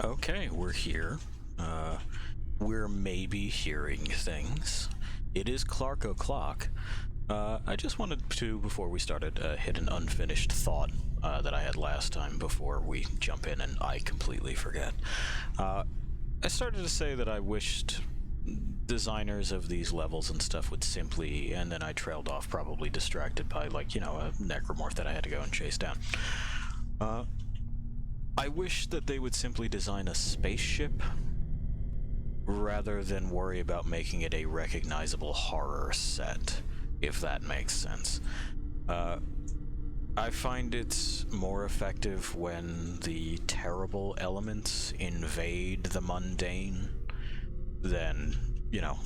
Okay, we're here. We're maybe hearing things. It is Clark O'Clock. I just wanted to, before we started, hit an unfinished thought that I had last time before we jump in and I completely forget. I started to say that I wished designers of these levels and stuff would simply, and then I trailed off, probably distracted by, like, you know, a necromorph that I had to go and chase down. I wish that they would simply design a spaceship rather than worry about making it a recognizable horror set, if that makes sense. I find it's more effective when the terrible elements invade the mundane than, you know,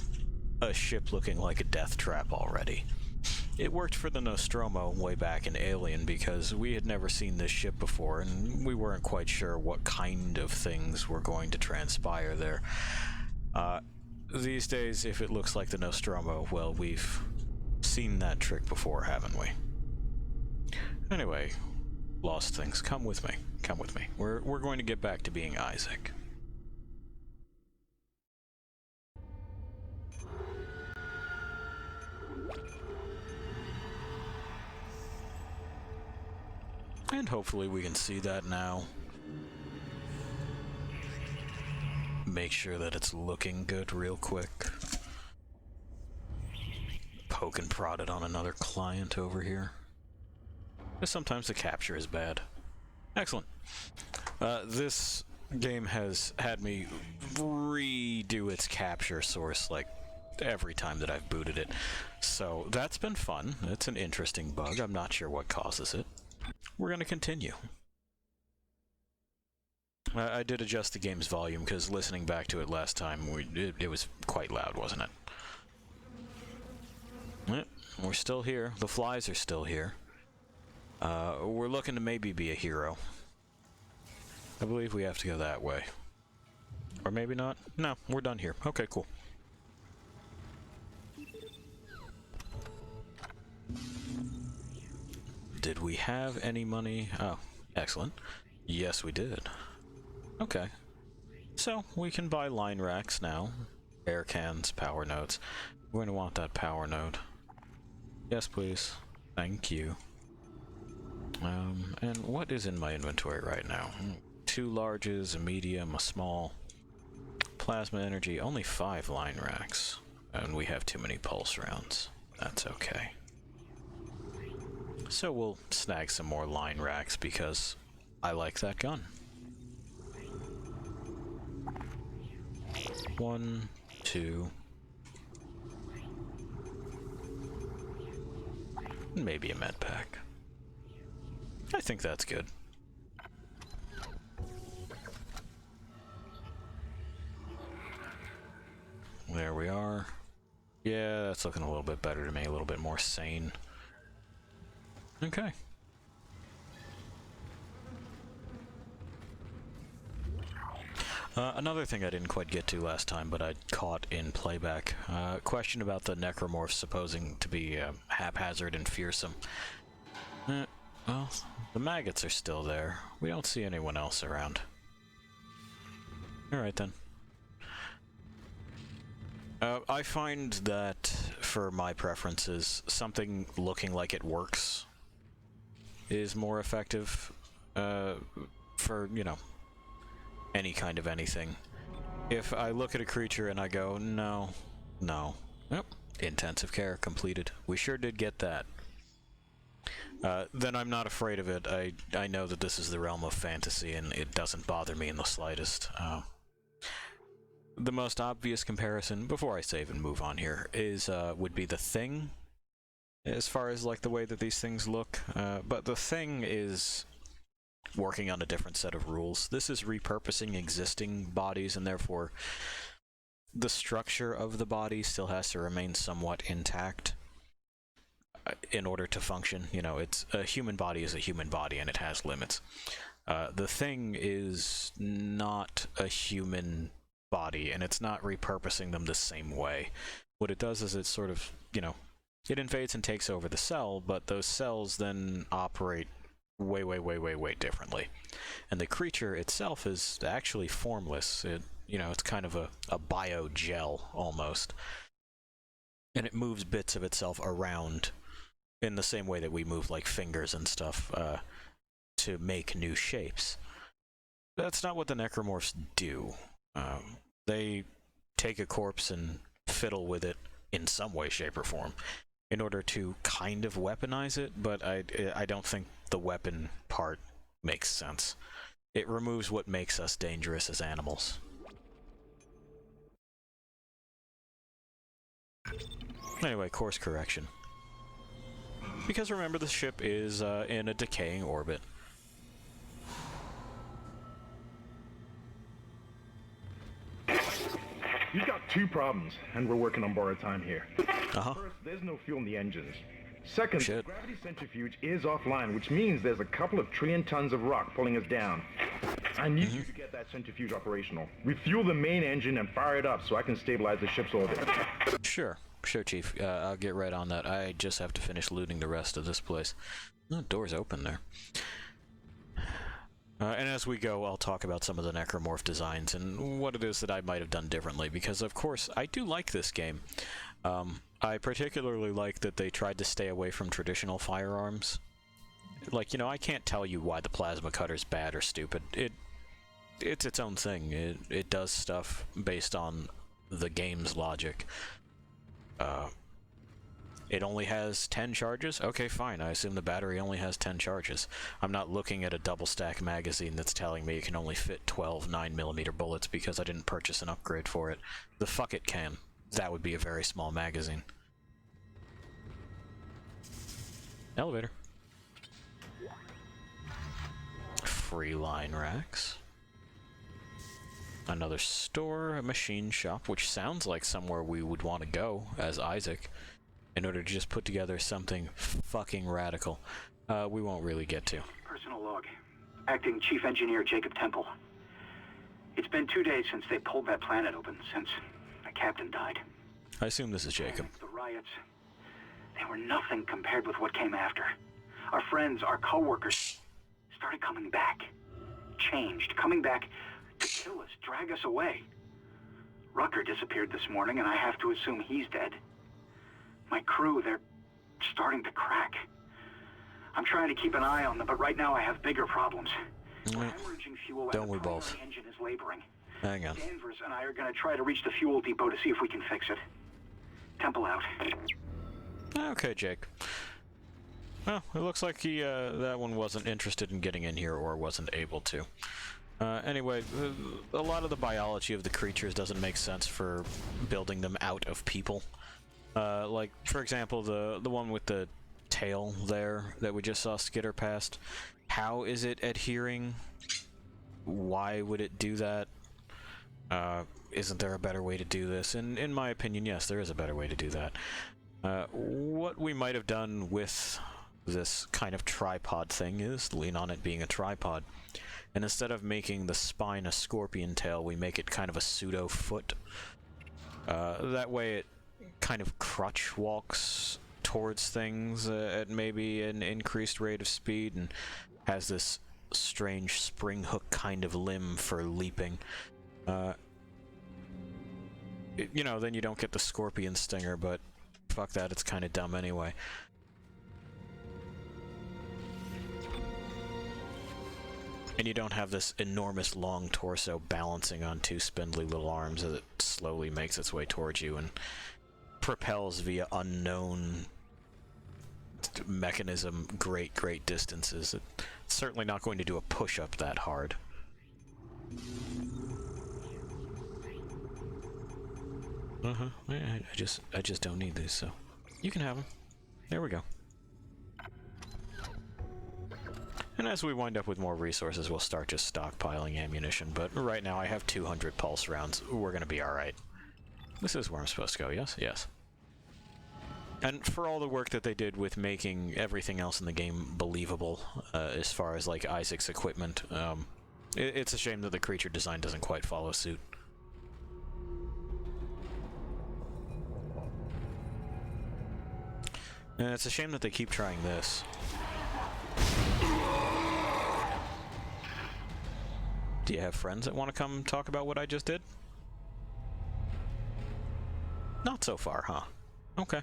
a ship looking like a death trap already. It worked for the Nostromo way back in Alien because we had never seen this ship before and we weren't quite sure what kind of things were going to transpire there. These days, if it looks like the Nostromo, well, we've seen that trick before, haven't we? Anyway, Lost Things, come with me. Come with me. We're going to get back to being Isaac. And hopefully we can see that now. Make sure that it's looking good real quick. Poke and prod it on another client over here. Because sometimes the capture is bad. Excellent. This game has had me redo its capture source like every time that I've booted it. So that's been fun. It's an interesting bug. I'm not sure what causes it. We're going to continue. I did adjust the game's volume because listening back to it last time, it was quite loud, wasn't it? We're still here. The flies are still here. We're looking to maybe be a hero. I believe we have to go that way. Or maybe not. No, we're done here. Okay, cool. Did we have any money? Oh, excellent. Yes, we did. Okay. So, we can buy line racks now. Air cans, power nodes. We're going to want that power node. Yes, please. Thank you. And what is in my inventory right now? 2 larges, a medium, a small. Plasma energy, only 5 line racks. And we have too many pulse rounds. That's okay. So we'll snag some more line racks because I like that gun. 1, 2. Maybe a med pack. I think that's good. There we are. Yeah, that's looking a little bit better to me, a little bit more sane. Okay. Another thing I didn't quite get to last time, but I caught in playback. Question about the necromorphs supposing to be haphazard and fearsome. Well, the maggots are still there. We don't see anyone else around. Alright then. I find that, for my preferences, something looking like it works is more effective for, you know, any kind of anything. If I look at a creature and I go, no, yep, intensive care completed. We sure did get that. Then I'm not afraid of it. I know that this is the realm of fantasy and it doesn't bother me in the slightest. The most obvious comparison, before I save and move on here, is would be The Thing, as far as like the way that these things look. But The Thing is working on a different set of rules. This is repurposing existing bodies, and therefore the structure of the body still has to remain somewhat intact in order to function. You know, it's a human body is a human body, and it has limits. The Thing is not a human body, and it's not repurposing them the same way. What it does is it sort of, you know, it invades and takes over the cell, but those cells then operate way differently. And the creature itself is actually formless. It's kind of a bio-gel, almost. And it moves bits of itself around in the same way that we move, like, fingers and stuff, to make new shapes. That's not what the necromorphs do. They take a corpse and fiddle with it in some way, shape, or form in order to kind of weaponize it, but I don't think the weapon part makes sense. It removes what makes us dangerous as animals. Anyway, course correction. Because remember, the ship is in a decaying orbit. You've got two problems, and we're working on borrowed time here. Uh-huh. First, there's no fuel in the engines. Second, Shit. the gravity centrifuge is offline, which means there's a couple of trillion tons of rock pulling us down. I need you to get that centrifuge operational. Refuel the main engine and fire it up so I can stabilize the ship's orbit. Sure, Chief. I'll get right on that. I just have to finish looting the rest of this place. Oh, door's open there. And as we go, I'll talk about some of the necromorph designs and what it is that I might have done differently, because of course I do like this game. I particularly like that they tried to stay away from traditional firearms. Like, I can't tell you why the plasma cutter's bad or stupid. It's its own thing. It does stuff based on the game's logic. It only has 10 charges? Okay, fine. I assume the battery only has 10 charges. I'm not looking at a double-stack magazine that's telling me it can only fit 12 9mm bullets because I didn't purchase an upgrade for it. The fuck it can. That would be a very small magazine. Elevator. Free line racks. Another store, a machine shop, which sounds like somewhere we would want to go as Isaac, in order to just put together something fucking radical. We won't really get to. Personal log. Acting Chief Engineer Jacob Temple. It's been 2 days since they pulled that planet open, since the captain died. I assume this is Jacob. The riots, they were nothing compared with what came after. Our friends, our co-workers, started coming back. Changed, coming back to kill us, drag us away. Rucker disappeared this morning, and I have to assume he's dead. My crew, they're starting to crack. I'm trying to keep an eye on them, but right now I have bigger problems. We're hemorrhaging fuel, Don't and we the both? primary engine is laboring. Hang on. Danvers and I are going to try to reach the fuel depot to see if we can fix it. Temple out. Okay, Jake. Well, it looks like he, that one wasn't interested in getting in here or wasn't able to. Anyway, a lot of the biology of the creatures doesn't make sense for building them out of people. Like, for example, the one with the tail there that we just saw skitter past. How is it adhering? Why would it do that? Isn't there a better way to do this? And in my opinion, yes, there is a better way to do that. What we might have done with this kind of tripod thing is lean on it being a tripod. And instead of making the spine a scorpion tail, we make it kind of a pseudo foot. That way it kind of crutch walks towards things at maybe an increased rate of speed and has this strange spring hook kind of limb for leaping. You know, then you don't get the scorpion stinger, but fuck that, it's kind of dumb anyway. And you don't have this enormous long torso balancing on two spindly little arms as it slowly makes its way towards you and propels via unknown mechanism great distances. It's certainly not going to do a push-up that hard. I just don't need these, so you can have them. There we go. And as we wind up with more resources, we'll start just stockpiling ammunition, but right now I have 200 pulse rounds. We're gonna be alright. This is where I'm supposed to go, yes? Yes. And for all the work that they did with making everything else in the game believable, as far as, like, Isaac's equipment, it's a shame that the creature design doesn't quite follow suit. And it's a shame that they keep trying this. Do you have friends that want to come talk about what I just did? Not so far, huh? Okay.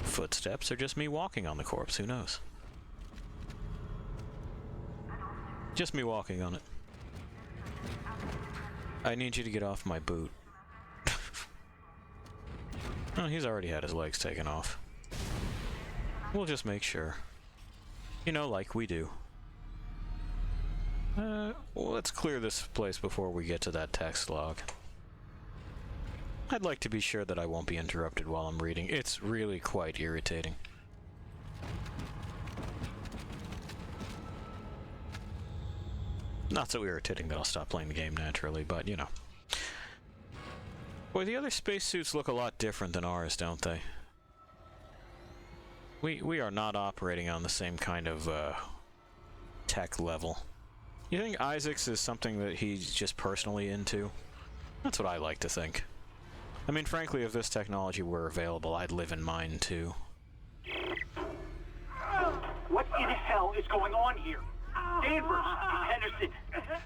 Footsteps or just me walking on the corpse, who knows? Just me walking on it. I need you to get off my boot. Oh, he's already had his legs taken off. We'll just make sure. You know, like we do. Well, let's clear this place before we get to that text log. I'd like to be sure that I won't be interrupted while I'm reading. It's really quite irritating. Not so irritating that I'll stop playing the game naturally, but you know. Boy, the other spacesuits look a lot different than ours, don't they? We are not operating on the same kind of tech level. You think Isaac's is something that he's just personally into? That's what I like to think. I mean, frankly, if this technology were available, I'd live in mine too. What in hell is going on here? Danvers, Henderson,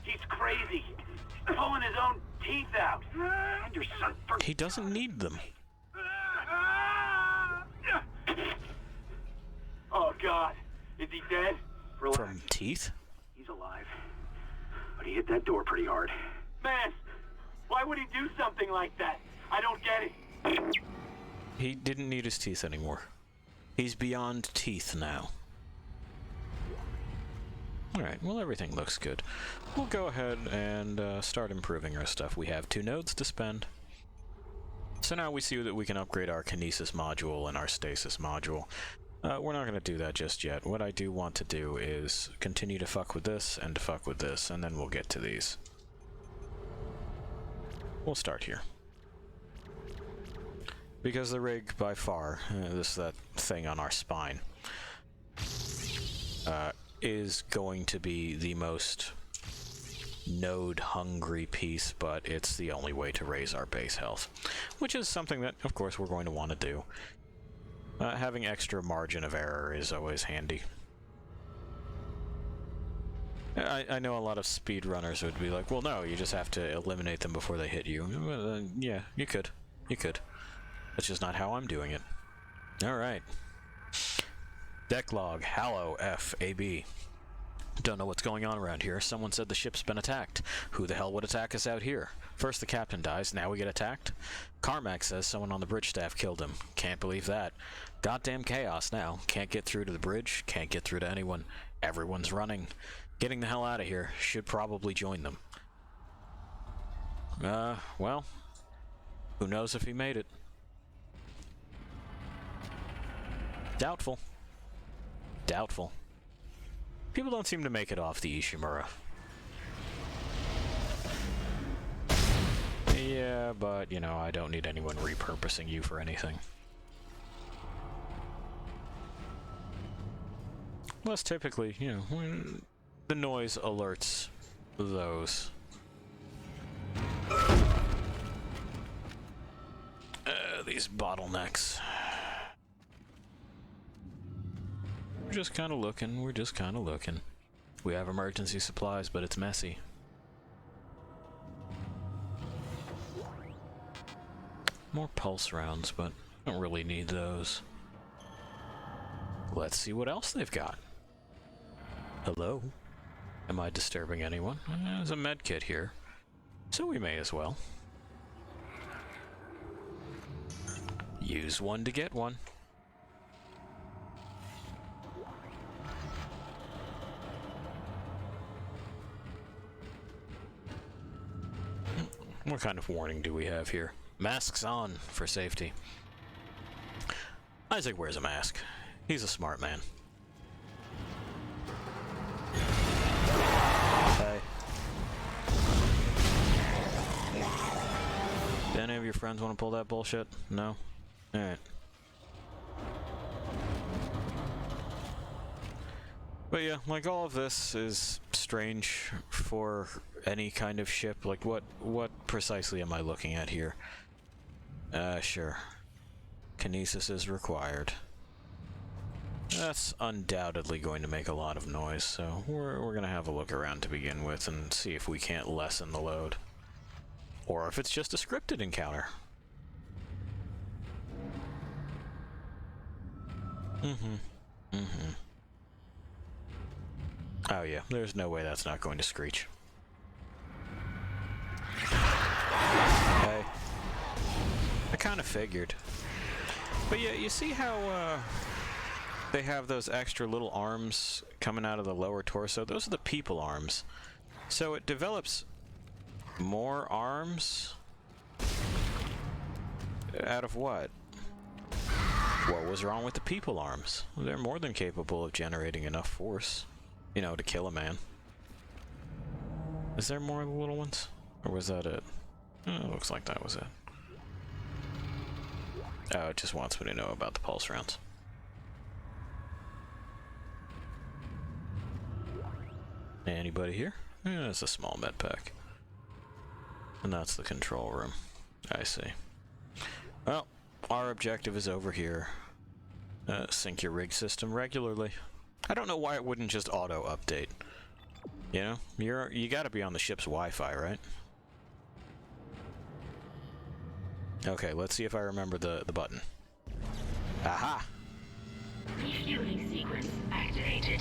he's crazy. He's pulling his own teeth out. Henderson, He doesn't need them. Oh, God. Is he dead? Relax. From teeth? He's alive. But he hit that door pretty hard. Man, why would he do something like that? I don't get it. He didn't need his teeth anymore. He's beyond teeth now. Alright, well, everything looks good. We'll go ahead and start improving our stuff. We have 2 nodes to spend. So now we see that we can upgrade our kinesis module and our stasis module. We're not going to do that just yet. What I do want to do is continue to fuck with this and to fuck with this, and then we'll get to these. We'll start here. Because the rig, by far, that thing on our spine, is going to be the most node-hungry piece, but it's the only way to raise our base health. Which is something that, of course, we're going to want to do. Having extra margin of error is always handy. I know a lot of speedrunners would be like, well, no, you just have to eliminate them before they hit you. Well, yeah, you could. You could. That's just not how I'm doing it. Alright. Deck log, Hallow FAB. Don't know what's going on around here. Someone said the ship's been attacked. Who the hell would attack us out here? First the captain dies, now we get attacked? Carmack says someone on the bridge staff killed him. Can't believe that. Goddamn chaos now. Can't get through to the bridge, can't get through to anyone. Everyone's running. Getting the hell out of here. Should probably join them. Well, who knows if he made it? Doubtful. Doubtful. People don't seem to make it off the Ishimura. Yeah, but, you know, I don't need anyone repurposing you for anything. Plus, typically, you know, when the noise alerts those. These bottlenecks. We're just kind of looking, we're just kind of looking. We have emergency supplies, but it's messy. More pulse rounds, but I don't really need those. Let's see what else they've got. Hello? Am I disturbing anyone? There's a med kit here, so we may as well. Use one to get one. What kind of warning do we have here? Masks on for safety. Isaac wears a mask. He's a smart man. Hey. Do any of your friends want to pull that bullshit? No? Alright. But yeah, like all of this is strange for any kind of ship. Like what precisely am I looking at here? Sure. Telekinesis is required. That's undoubtedly going to make a lot of noise, so we're gonna have a look around to begin with and see if we can't lessen the load. Or if it's just a scripted encounter. Oh yeah, there's no way that's not going to screech. Hey. I kind of figured. But yeah, you see how they have those extra little arms coming out of the lower torso? Those are the people arms. So it develops more arms? Out of what? What was wrong with the people arms? They're more than capable of generating enough force, you know, to kill a man. Is there more of the little ones? Or was that it? It looks like that was it. Oh, it just wants me to know about the pulse rounds. Anybody here? Yeah, it's a small med pack. And that's the control room. I see. Well, our objective is over here. Sync your rig system regularly. I don't know why it wouldn't just auto-update. You know? You gotta be on the ship's Wi-Fi, right? Okay, let's see if I remember the button. Aha! Refueling sequence activated.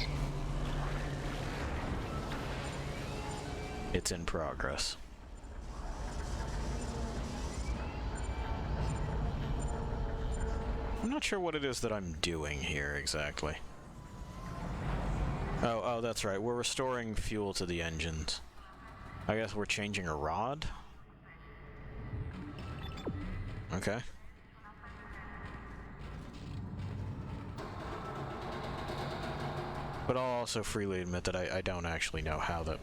It's in progress. I'm not sure what it is that I'm doing here exactly. Oh, that's right. We're restoring fuel to the engines. I guess we're changing a rod? Okay. But I'll also freely admit that I don't actually know how the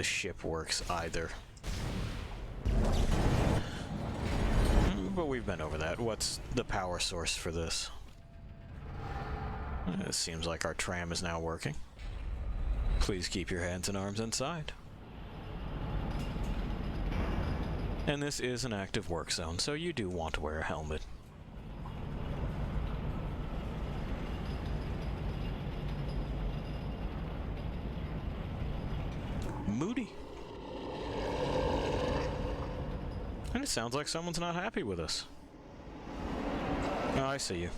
ship works either. But we've been over that. What's the power source for this? It seems like our tram is now working. Please keep your hands and arms inside. And this is an active work zone, so you do want to wear a helmet. Moody. And it sounds like someone's not happy with us. Oh, I see you.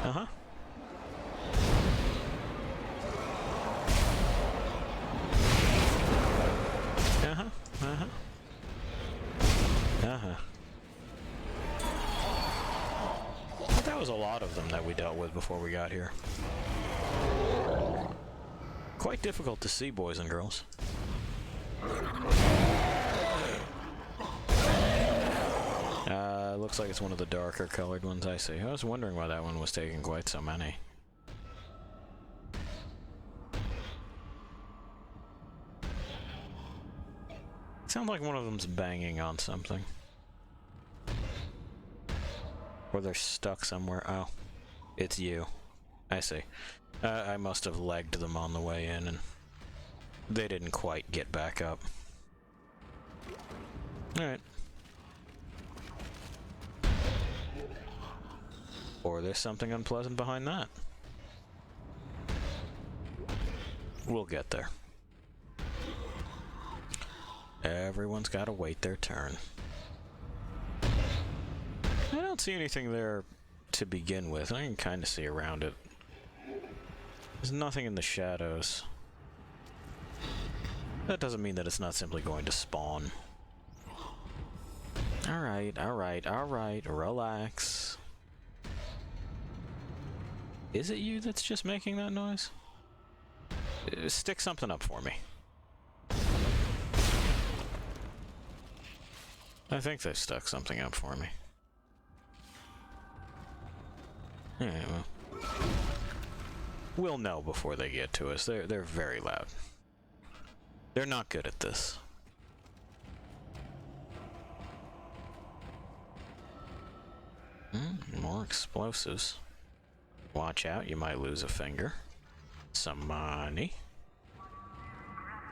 Uh-huh. Uh-huh. Uh-huh. Uh-huh. But that was a lot of them that we dealt with before we got here. Quite difficult to see, boys and girls. Looks like it's one of the darker colored ones. I see. I was wondering why that one was taking quite so many. Sounds like one of them's banging on something. Or they're stuck somewhere. Oh, it's you. I see. I must have legged them on the way in and they didn't quite get back up. Alright. Or there's something unpleasant behind that. We'll get there. Everyone's got to wait their turn. I don't see anything there to begin with. I can kind of see around it. There's nothing in the shadows. That doesn't mean that it's not simply going to spawn. Alright, alright, alright, relax. Is it you that's just making that noise? Stick something up for me. I think they stuck something up for me. Yeah, well. We'll know before they get to us. They're very loud. They're not good at this. More explosives. Watch out, you might lose a finger. Some money.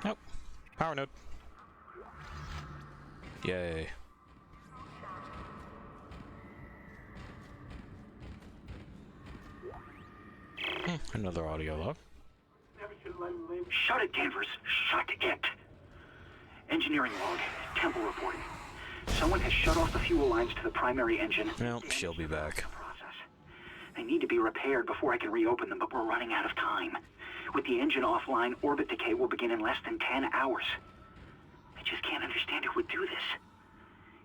Oh, power node. Yay. Another audio log. Never should have let him live. Shut it, Danvers. Shut it. Engineering log. Temple reporting. Someone has shut off the fuel lines to the primary engine. Well, she'll be back. They need to be repaired before I can reopen them, but we're running out of time. With the engine offline, orbit decay will begin in less than 10 hours. I just can't understand who would do this.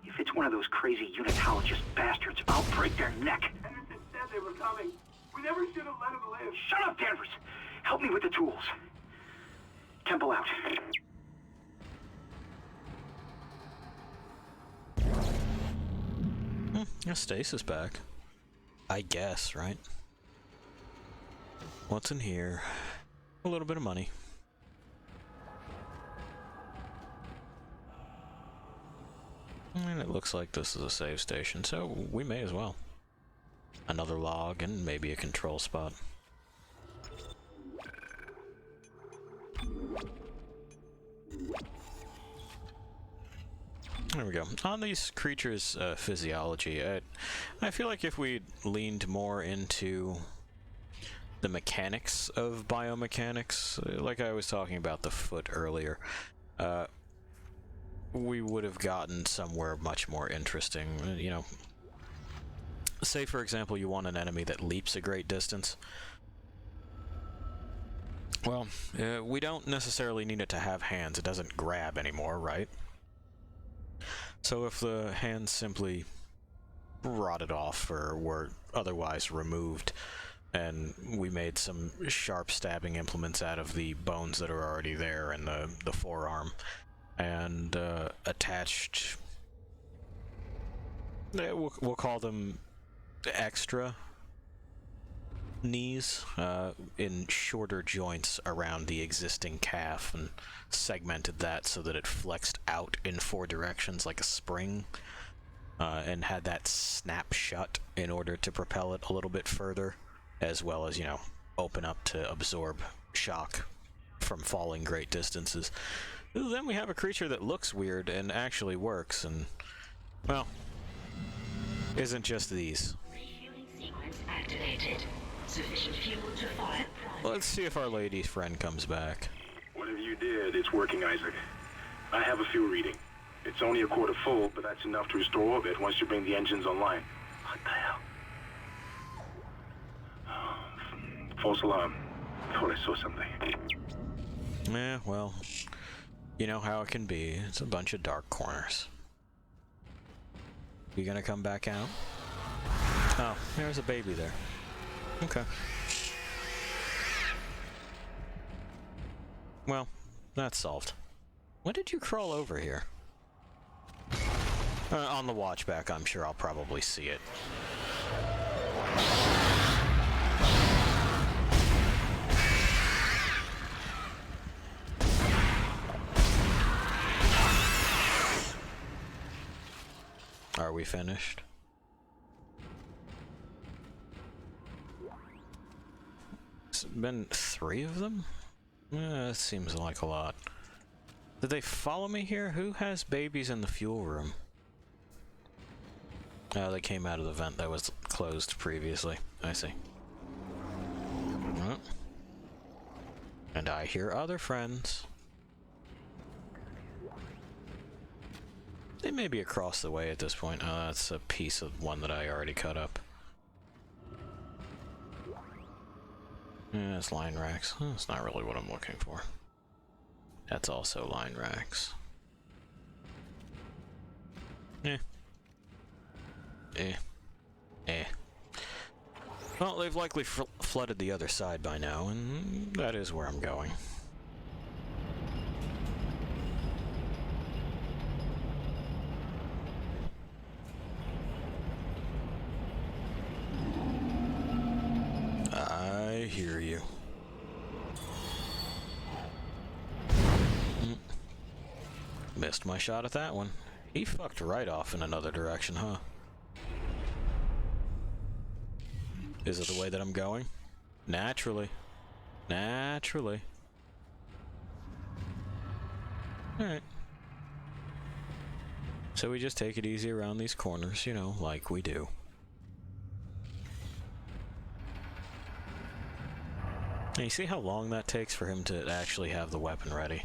If it's one of those crazy unitologist bastards, I'll break their neck. Henderson said they were coming. We never should have let him live. Shut up, Danvers! Help me with the tools. Temple out. Stasis back. I guess, right? What's in here? A little bit of money. And it looks like this is a save station, so we may as well. Another log and maybe a control spot. There we go. On these creatures' physiology, I feel like if we leaned more into the mechanics of biomechanics, like I was talking about the foot earlier, we would have gotten somewhere much more interesting. You know, say for example you want an enemy that leaps a great distance. Well, we don't necessarily need it to have hands. It doesn't grab anymore, right? So if the hands simply rotted off or were otherwise removed, and we made some sharp stabbing implements out of the bones that are already there in the forearm, and attached, we'll call them extra knees in shorter joints around the existing calf, and segmented that so that it flexed out in 4 directions like a spring, and had that snap shut in order to propel it a little bit further, as well as, you know, open up to absorb shock from falling great distances. Then we have a creature that looks weird and actually works, and, well, isn't just these. Refueling sequence activated. Sufficient fuel to fire. Let's see if our lady friend comes back. Whatever you did, it's working, Isaac. I have a fuel reading. It's only a quarter full, but that's enough to restore orbit once you bring the engines online. What the hell? False alarm. Thought I saw something. Yeah, well, you know how it can be. It's a bunch of dark corners. You gonna come back out? Oh, there's a baby there. Okay. Well, that's solved. When did you crawl over here? On the watch back, I'm sure I'll probably see it. Are we finished? It's been 3 of them? That seems like a lot. Did they follow me here? Who has babies in the fuel room? Oh, they came out of the vent that was closed previously. I see. Oh. And I hear other friends. They may be across the way at this point. Oh, that's a piece of one that I already cut up. Yeah, it's line racks. That's not really what I'm looking for. That's also line racks. Well, they've likely flooded the other side by now, and that is where I'm going. I hear you. Missed my shot at that one. He fucked right off in another direction, huh? Is it the way that I'm going? Naturally. Naturally. Alright. So we just take it easy around these corners, you know, like we do. And you see how long that takes for him to actually have the weapon ready?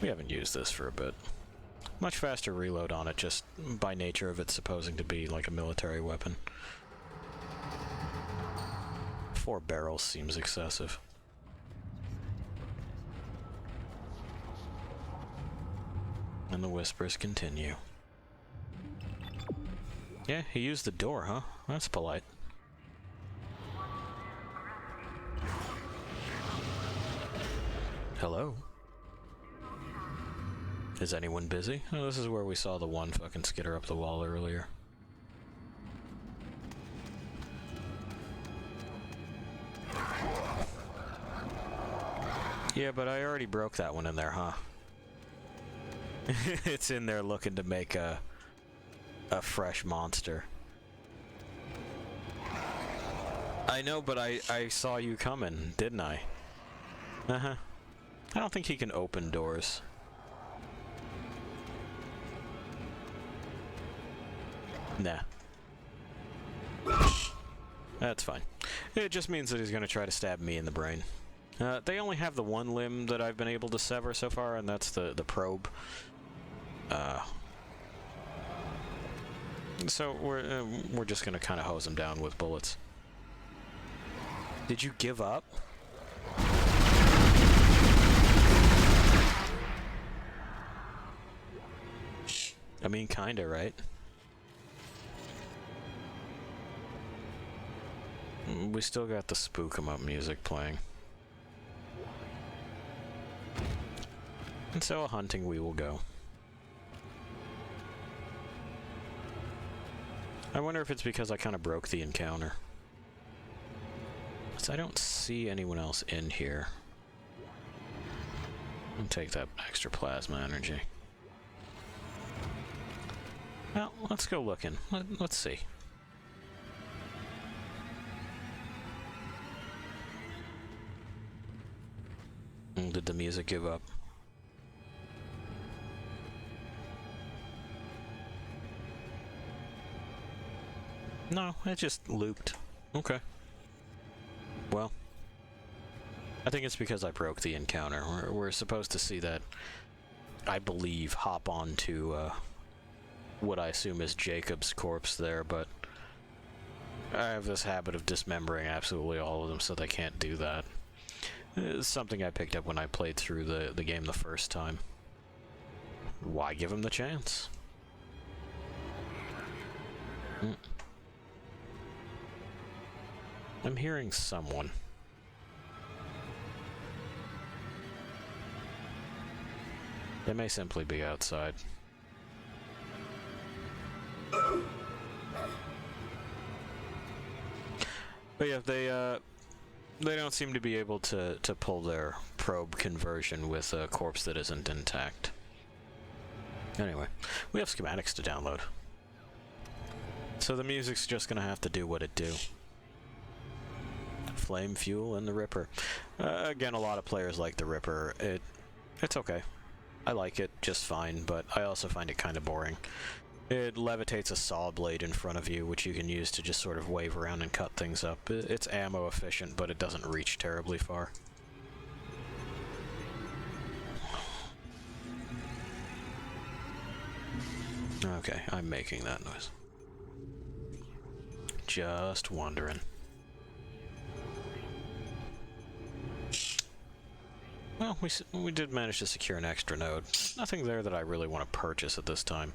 We haven't used this for a bit. Much faster reload on it, just by nature of it supposing to be like a military weapon. 4 barrels seems excessive. And the whispers continue. Yeah, he used the door, huh? That's polite. Hello? Is anyone busy? Oh, this is where we saw the one fucking skitter up the wall earlier. Yeah, but I already broke that one in there, huh? It's in there looking to make a fresh monster. I know, but I saw you coming, didn't I? Uh-huh. I don't think he can open doors. Nah. That's fine. It just means that he's gonna try to stab me in the brain. They only have the one limb that I've been able to sever so far, and that's the probe. So we're just gonna kind of hose him down with bullets. Did you give up? I mean, kinda, right? We still got the spook 'em up music playing. And so hunting we will go. I wonder if it's because I kind of broke the encounter. So I don't see anyone else in here. I'll take that extra plasma energy. Well, let's go looking. Let's see. Did the music give up? No, it just looped. Okay. Well, I think it's because I broke the encounter. We're supposed to see that, I believe, hop onto what I assume is Jacob's corpse there, but I have this habit of dismembering absolutely all of them, so they can't do that. It's something I picked up when I played through the game the first time. Why give him the chance? I'm hearing someone. They may simply be outside. But yeah, they don't seem to be able to pull their probe conversion with a corpse that isn't intact. Anyway, we have schematics to download. So the music's just gonna have to do what it do. Flame Fuel and the Ripper. Again, a lot of players like the Ripper. It's okay. I like it just fine, but I also find it kind of boring. It levitates a saw blade in front of you, which you can use to just sort of wave around and cut things up. It's ammo efficient, but it doesn't reach terribly far. Okay, I'm making that noise. Just wondering. Well, we did manage to secure an extra node. Nothing there that I really want to purchase at this time,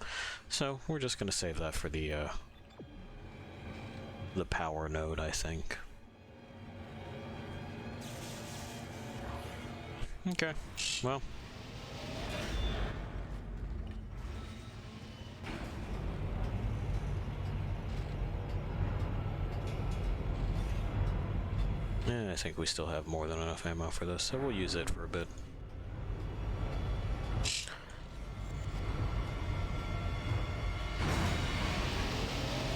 so we're just going to save that for the power node, I think. Okay, well. Yeah, I think we still have more than enough ammo for this, so we'll use it for a bit.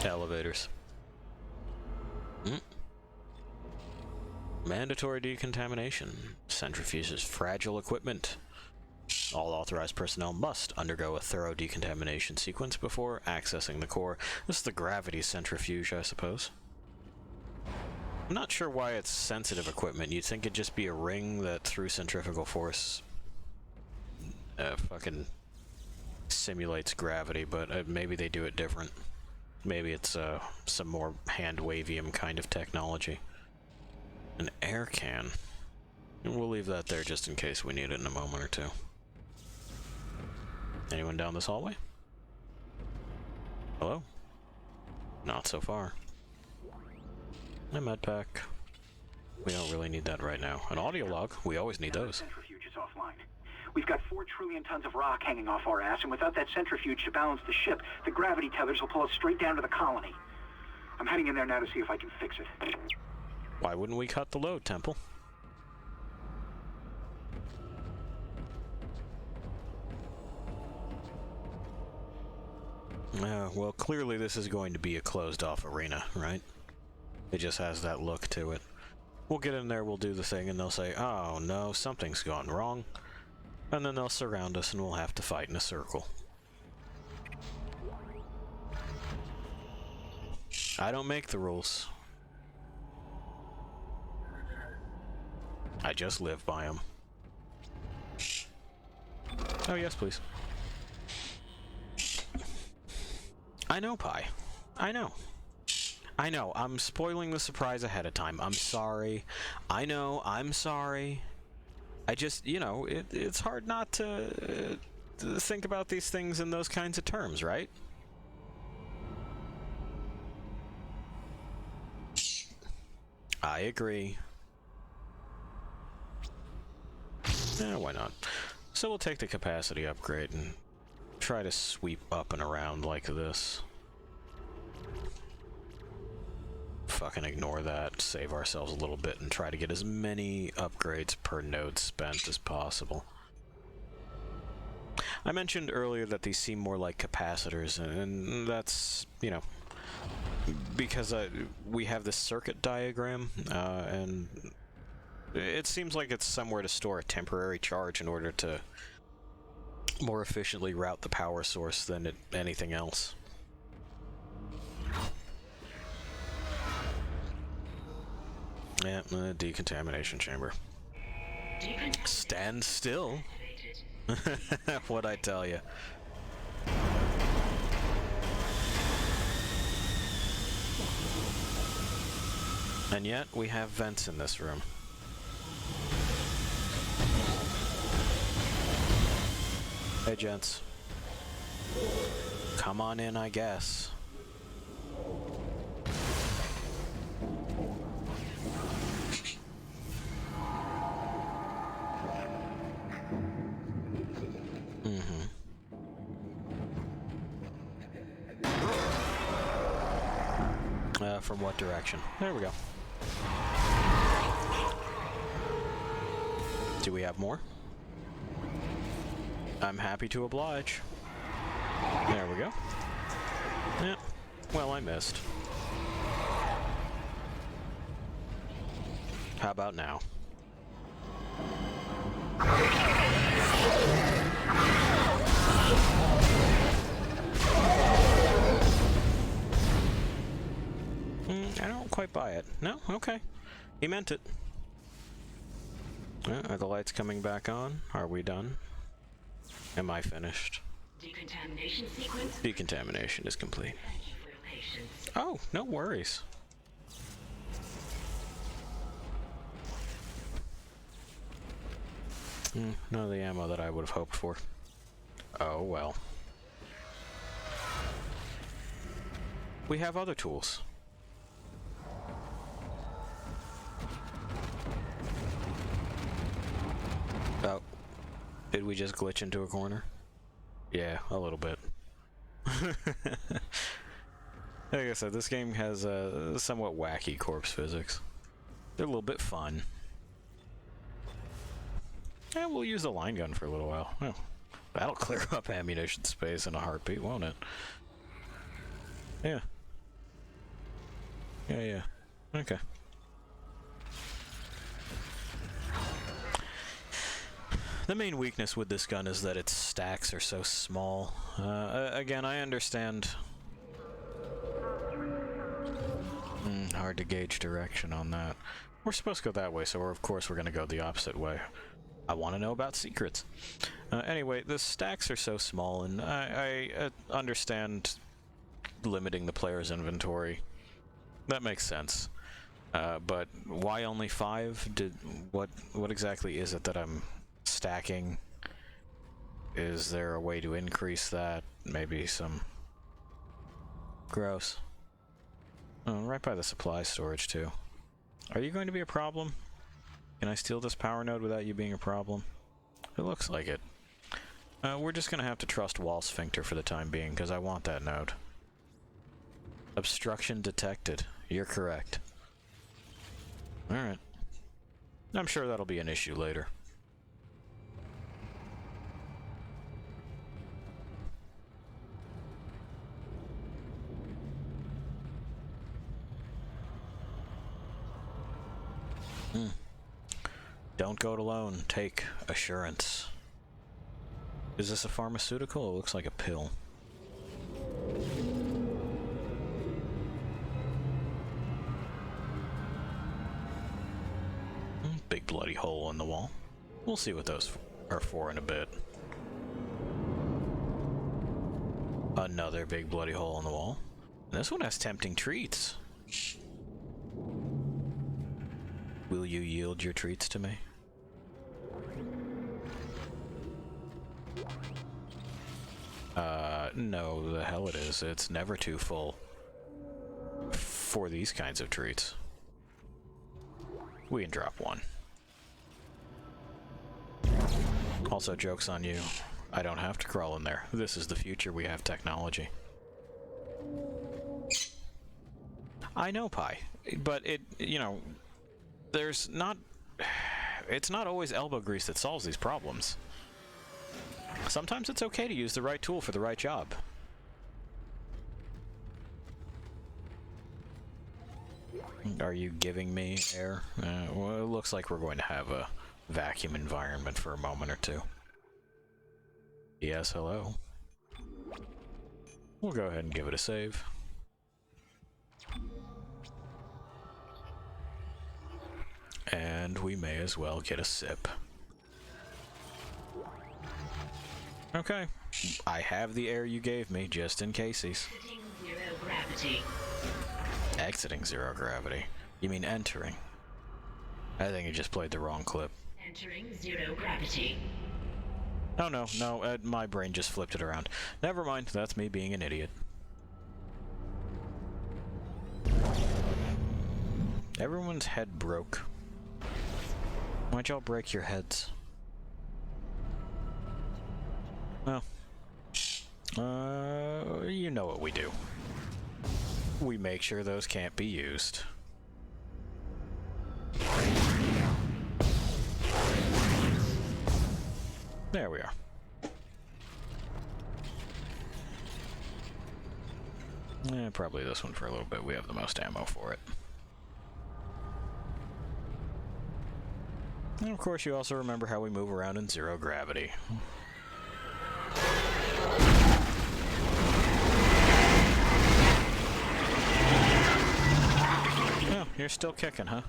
Elevators. Mandatory decontamination. Centrifuges fragile equipment. All authorized personnel must undergo a thorough decontamination sequence before accessing the core. This is the gravity centrifuge, I suppose. I'm not sure why it's sensitive equipment. You'd think it'd just be a ring that through centrifugal force fucking simulates gravity, but maybe they do it different. Maybe it's some more hand-wavium kind of technology. An air can. We'll leave that there just in case we need it in a moment or two. Anyone down this hallway? Hello? Not so far. A med pack. We don't really need that right now. An audio log. We always need those. Centrifuge is offline. We've got 4 trillion tons of rock hanging off our ass, and without that centrifuge to balance the ship, the gravity tethers will pull us straight down to the colony. I'm heading in there now to see if I can fix it. Why wouldn't we cut the load, Temple? Well, clearly this is going to be a closed-off arena, right? It just has that look to it. We'll get in there, we'll do the thing, and they'll say, oh no, something's gone wrong. And then they'll surround us and we'll have to fight in a circle. I don't make the rules. I just live by them. Oh yes, please. I know, Pi. I know. I know, I'm spoiling the surprise ahead of time. I'm sorry. I know, I'm sorry. I just, you know, it's hard not to think about these things in those kinds of terms, right? I agree. Yeah, why not? So we'll take the capacity upgrade and try to sweep up and around like this. Fucking ignore that, save ourselves a little bit, and try to get as many upgrades per node spent as possible. I mentioned earlier that these seem more like capacitors, and that's, you know, because we have this circuit diagram, and it seems like it's somewhere to store a temporary charge in order to more efficiently route the power source than anything else. Yeah, decontamination chamber. Stand still. What'd I tell you? And yet, we have vents in this room. Hey, gents. Come on in, I guess. From what direction? There we go. Do we have more? I'm happy to oblige. There we go. Yeah. Well, I missed. How about now? I don't quite buy it. No? Okay. He meant it. Are the lights coming back on? Are we done? Am I finished? Decontamination sequence? Decontamination is complete. Thank you for your patience. Oh, no worries. None of the ammo that I would have hoped for. Oh well. We have other tools. Oh. Did we just glitch into a corner? Yeah, a little bit. Like I said, this game has somewhat wacky corpse physics. They're a little bit fun. Yeah, we'll use the line gun for a little while. Oh, that'll clear up ammunition space in a heartbeat, won't it? Yeah. Yeah. Okay. The main weakness with this gun is that its stacks are so small. Again, I understand Hard to gauge direction on that. We're supposed to go that way, so of course we're going to go the opposite way. I want to know about secrets. Anyway, the stacks are so small, and I understand limiting the player's inventory. That makes sense. But why only 5? What exactly is it that I'm stacking? Is there a way to increase that? Maybe some... Gross. Oh, right by the supply storage, too. Are you going to be a problem? Can I steal this power node without you being a problem? It looks like it. We're just gonna have to trust Wall Sphincter for the time being, because I want that node. Obstruction detected. You're correct. Alright. I'm sure that'll be an issue later. Don't go it alone. Take assurance. Is this a pharmaceutical? It looks like a pill. Big bloody hole in the wall. We'll see what those are for in a bit. Another big bloody hole in the wall. And this one has tempting treats. Will you yield your treats to me? No, the hell it is. It's never too full for these kinds of treats. We can drop one. Also, joke's on you. I don't have to crawl in there. This is the future. We have technology. I know, Pi, but you know, there's not... It's not always elbow grease that solves these problems. Sometimes it's okay to use the right tool for the right job. Are you giving me air? Well, it looks like we're going to have a vacuum environment for a moment or two. Yes, hello. We'll go ahead and give it a save. And we may as well get a sip. Okay. I have the air you gave me, just in cases. Exiting zero gravity. Exiting zero gravity? You mean entering? I think you just played the wrong clip. Entering zero gravity. Oh no, my brain just flipped it around. Never mind, that's me being an idiot. Everyone's head broke. Why'd y'all break your heads? Well, you know what we do. We make sure those can't be used. There we are. Probably this one for a little bit. We have the most ammo for it. And of course, you also remember how we move around in zero gravity. Oh, you're still kicking, huh?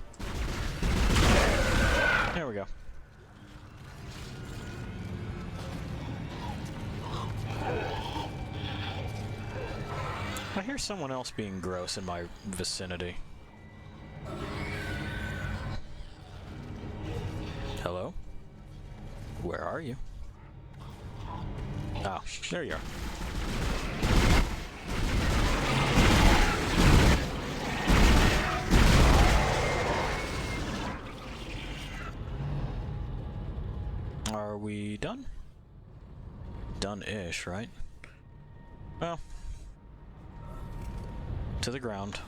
There we go. I hear someone else being gross in my vicinity. Hello? Where are you? Oh, there you are. Are we done? Done-ish, right? Well, to the ground.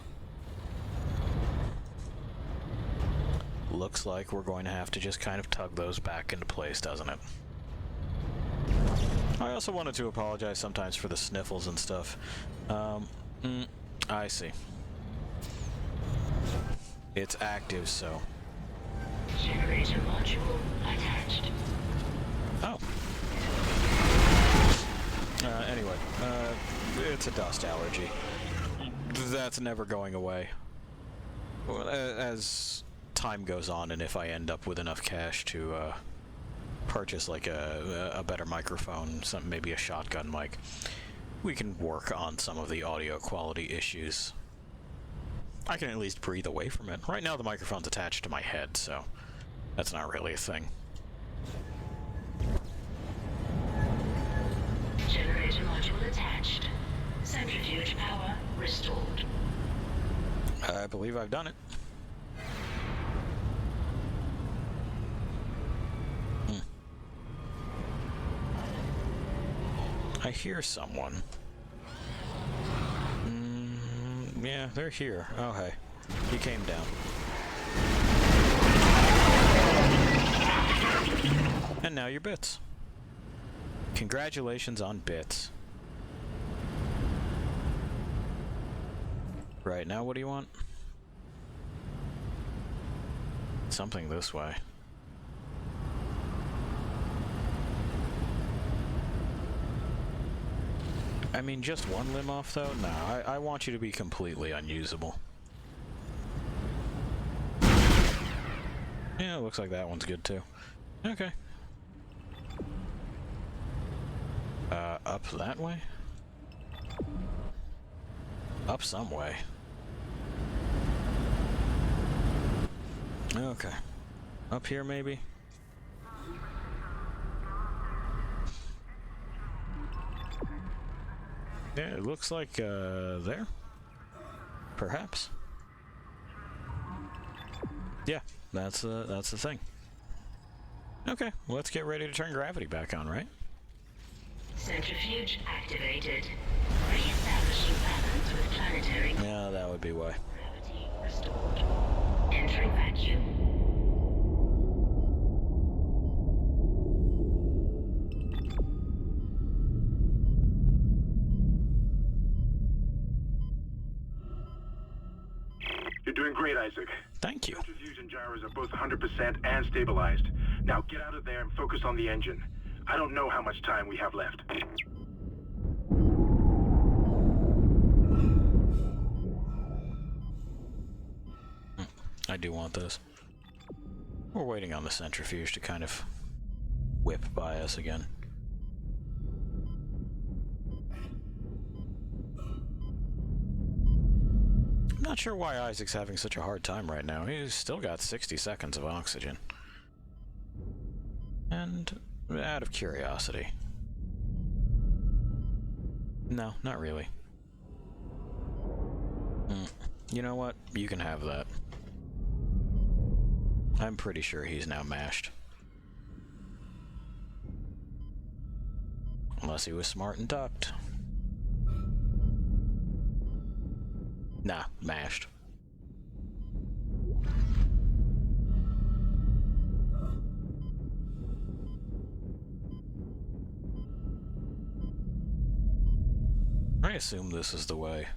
Looks like we're going to have to just kind of tug those back into place, doesn't it? I also wanted to apologize sometimes for the sniffles and stuff. I see. It's active, so... Generator module attached. Oh. Anyway, it's a dust allergy. That's never going away. Well, as time goes on, and if I end up with enough cash to purchase like a better microphone, maybe a shotgun mic, we can work on some of the audio quality issues. I can at least breathe away from it. Right now the microphone's attached to my head, so that's not really a thing. Generator module attached. Centrifuge power restored. I believe I've done it. I hear someone. Yeah, they're here. Oh, hey. He came down. And now you're bits. Congratulations on bits. Right, now what do you want? Something this way. I mean, just one limb off, though? No, I want you to be completely unusable. Yeah, it looks like that one's good, too. Okay. Up that way? Up some way. Okay. Up here, maybe? Yeah, it looks like, there? Perhaps? Yeah, that's the thing. Okay, let's get ready to turn gravity back on, right? Centrifuge activated. Re-establishing balance with planetary Yeah, that would be why. gravity restored. Entering vacuum. You're doing great, Isaac. Thank you. Centrifuge and gyros are both 100% and stabilized. Now get out of there and focus on the engine. I don't know how much time we have left. I do want those. We're waiting on the centrifuge to kind of whip by us again. I'm not sure why Isaac's having such a hard time right now. He's still got 60 seconds of oxygen. And out of curiosity. No, not really. You know what? You can have that. I'm pretty sure he's now mashed. Unless he was smart and ducked. Nah, mashed. I assume this is the way.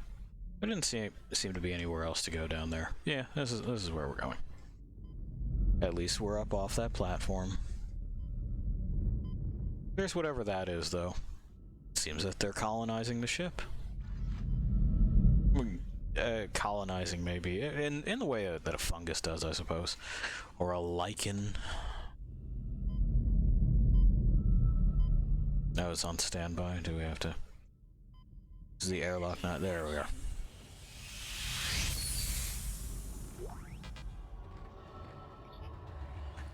There didn't seem to be anywhere else to go down there. Yeah, this is where we're going. At least we're up off that platform. There's whatever that is, though. Seems that they're colonizing the ship. Colonizing, maybe. In the way that a fungus does, I suppose. Or a lichen. No, it's on standby. Do we have to... Is the airlock not... There we are.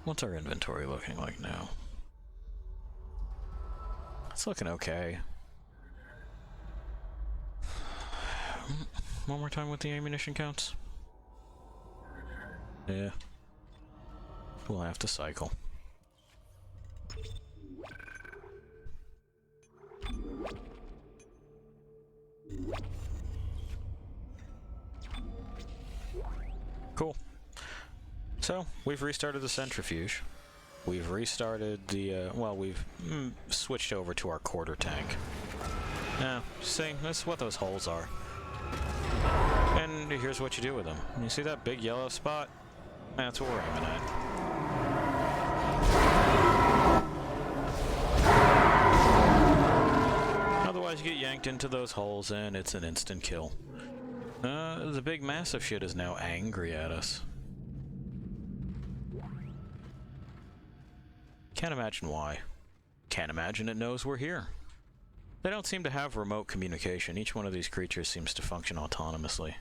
What's our inventory looking like now? It's looking okay. One more time with the ammunition counts. Yeah. We'll have to cycle. Cool. So, we've restarted the centrifuge. We've restarted the, well, we've switched over to our quarter tank. Now, see, that's what those holes are. And here's what you do with them. You see that big yellow spot? That's what we're aiming at. Otherwise, you get yanked into those holes and it's an instant kill. The big massive shit is now angry at us. Can't imagine why. Can't imagine it knows we're here. They don't seem to have remote communication. Each one of these creatures seems to function autonomously.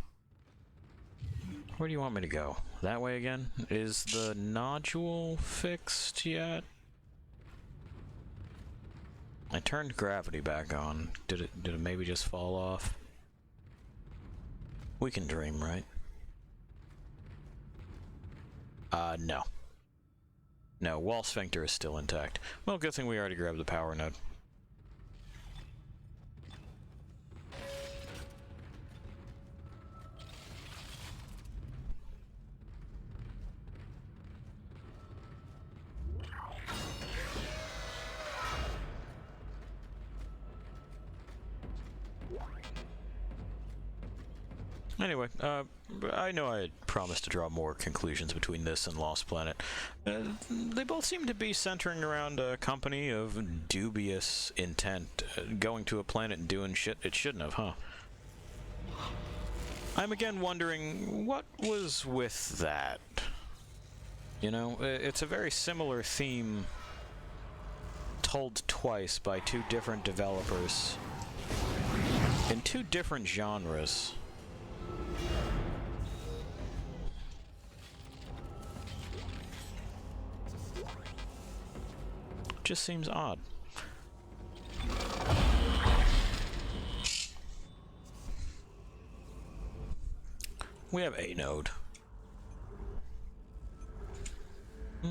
Where do you want me to go? That way again? Is the nodule fixed yet? I turned gravity back on. Did it maybe just fall off? We can dream, right? No. No, wall sphincter is still intact. Well, good thing we already grabbed the power node. Anyway, I know I had promised to draw more conclusions between this and Lost Planet. They both seem to be centering around a company of dubious intent, going to a planet and doing shit it shouldn't have, huh? I'm again wondering, what was with that? You know, it's a very similar theme told twice by two different developers in two different genres. Just seems odd. We have a node.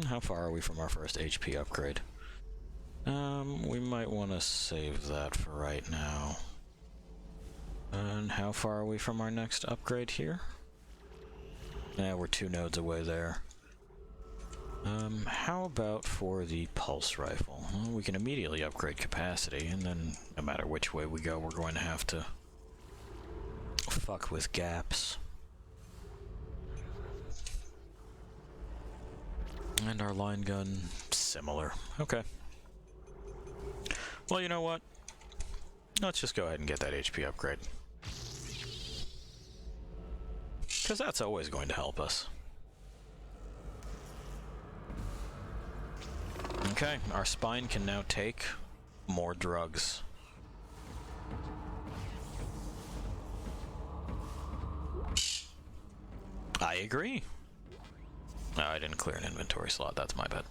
How far are we from our first HP upgrade? We might want to save that for right now. And how far are we from our next upgrade here? Yeah, we're 2 nodes away there. How about for the pulse rifle? Well, we can immediately upgrade capacity, and then no matter which way we go, we're going to have to fuck with gaps. And our line gun, similar. Okay. Well, you know what? Let's just go ahead and get that HP upgrade. Because that's always going to help us. Okay, our spine can now take more drugs. I agree. Oh, I didn't clear an inventory slot, that's my bad.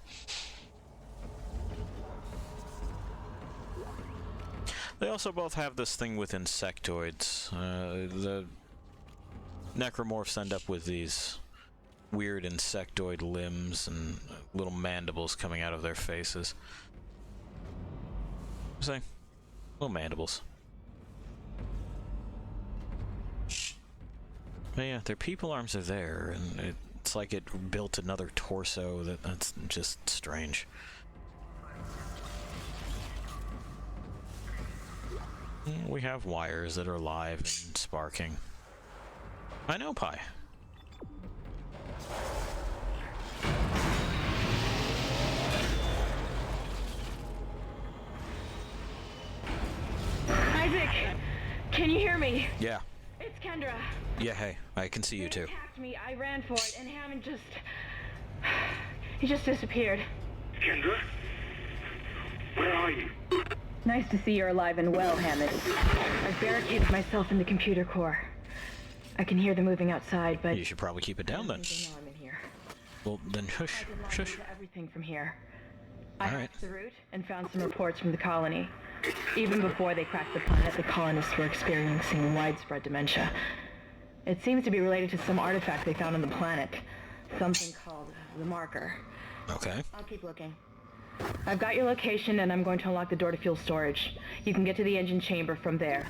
They also both have this thing with insectoids. The necromorphs end up with these weird insectoid limbs and little mandibles coming out of their faces. Say, little mandibles. But yeah, their people arms are there, and it's like it built another torso. That's just strange. We have wires that are live and sparking. I know, Pi. Isaac, can you hear me? Yeah. It's Kendra. Yeah, hey, I can see you too. They attacked me, I ran for it, and Hammond just... he just disappeared. Kendra? Where are you? Nice to see you're alive and well, Hammond. I've barricaded myself in the computer core. I can hear them moving outside, but... You should probably keep it down then. They know I'm in here. Well, then shush, I've been logging shush. into everything from here. I All right. hacked the route and found some reports from the colony. Even before they cracked the planet, the colonists were experiencing widespread dementia. It seems to be related to some artifact they found on the planet. Something called the Marker. Okay. I'll keep looking. I've got your location, and I'm going to unlock the door to fuel storage. You can get to the engine chamber from there.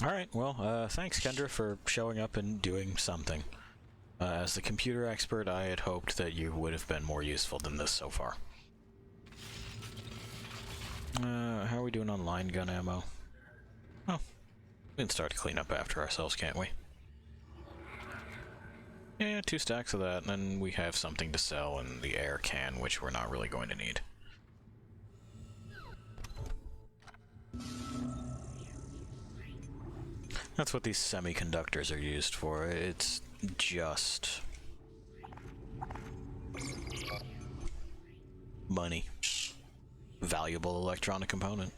Alright, well, thanks, Kendra, for showing up and doing something. As the computer expert, I had hoped that you would have been more useful than this so far. How are we doing on line gun ammo? Oh, we can start to clean up after ourselves, can't we? Yeah, 2 stacks of that, and then we have something to sell in the air can, which we're not really going to need. That's what these semiconductors are used for. It's just money. Valuable electronic component.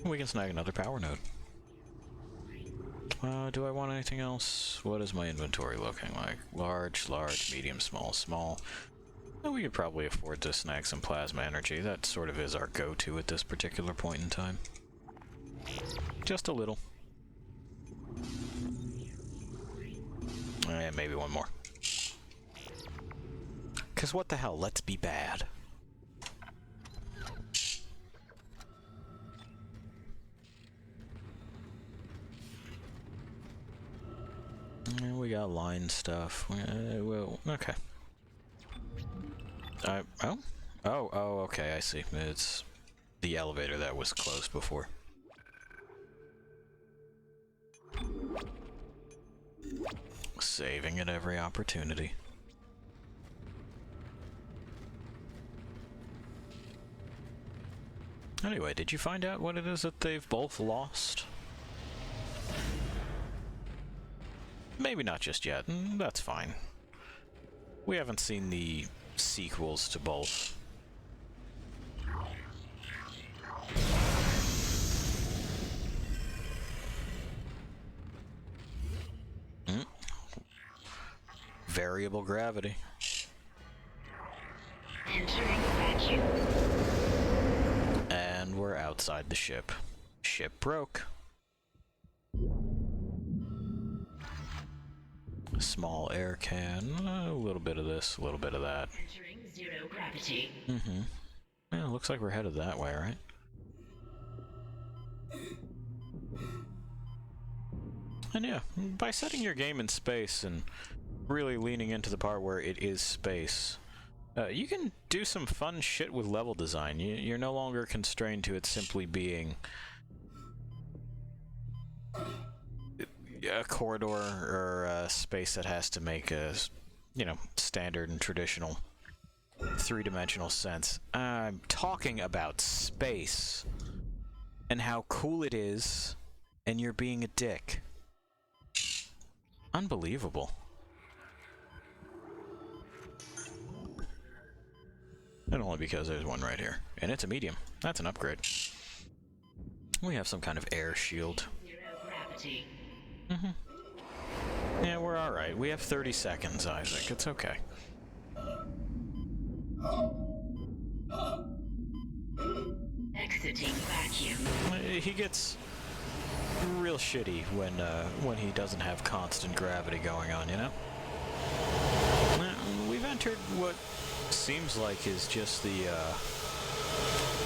We can snag another power node. Do I want anything else? What is my inventory looking like? Large, large, medium, small, small. Well, we could probably afford to snag some plasma energy. That sort of is our go-to at this particular point in time. Just a little. And maybe one more. 'Cause what the hell, let's be bad. We got line stuff. Well, okay. Oh, okay, I see. It's the elevator that was closed before. Saving at every opportunity. Anyway, did you find out what it is that they've both lost? Maybe not just yet, that's fine. We haven't seen the sequels to both. Variable gravity. Entering vacuum. And we're outside the ship. Ship broke. Small air can, a little bit of this, a little bit of that. Entering zero gravity. Yeah, looks like we're headed that way, right? And yeah, by setting your game in space and really leaning into the part where it is space, you can do some fun shit with level design. You're no longer constrained to it simply being a corridor or a space that has to make a, you know, standard and traditional three-dimensional sense. I'm talking about space and how cool it is, and you're being a dick. Unbelievable. And only because there's one right here. And it's a medium. That's an upgrade. We have some kind of air shield. Zero gravity. Yeah, we're alright. We have 30 seconds, Isaac. It's okay. Exiting vacuum. He gets real shitty when he doesn't have constant gravity going on, you know? We've entered what seems like is just the,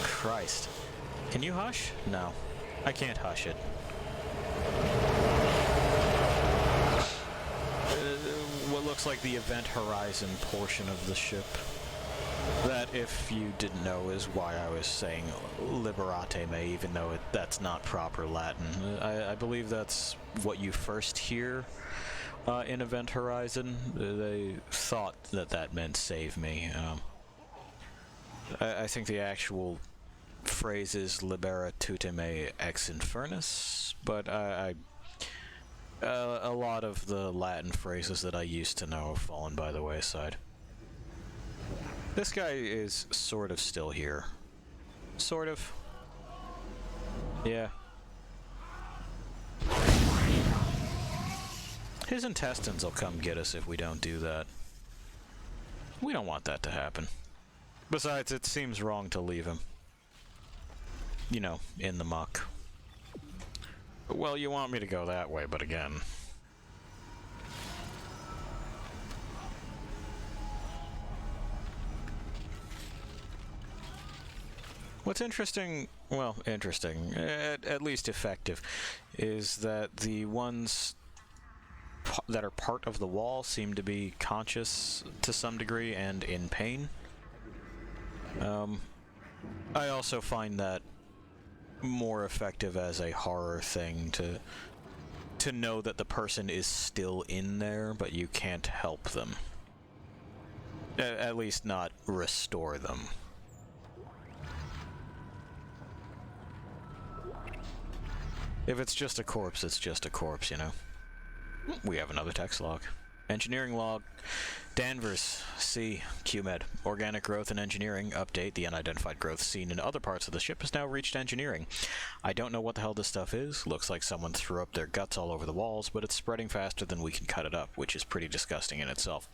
Christ. Can you hush? No. I can't hush it. What looks like the Event Horizon portion of the ship. That, if you didn't know, is why I was saying Liberate Me, even though that's not proper Latin. I believe that's what you first hear in Event Horizon. They thought that meant save me. I think the actual phrase is Libera tutte me ex infernus, but a lot of the Latin phrases that I used to know have fallen by the wayside. This guy is sort of still here. Sort of. Yeah. His intestines will come get us if we don't do that. We don't want that to happen. Besides, it seems wrong to leave him. You know, in the muck. Well, you want me to go that way, but again... What's interesting, well, interesting, at least effective, is that the ones that are part of the wall seem to be conscious to some degree and in pain. I also find that more effective as a horror thing to know that the person is still in there, but you can't help them. At least not restore them. If it's just a corpse, it's just a corpse, you know? We have another text log. Engineering log. Danvers, C, QMed. Organic growth and engineering. Update. The unidentified growth seen in other parts of the ship has now reached engineering. I don't know what the hell this stuff is. Looks like someone threw up their guts all over the walls, but it's spreading faster than we can cut it up, which is pretty disgusting in itself.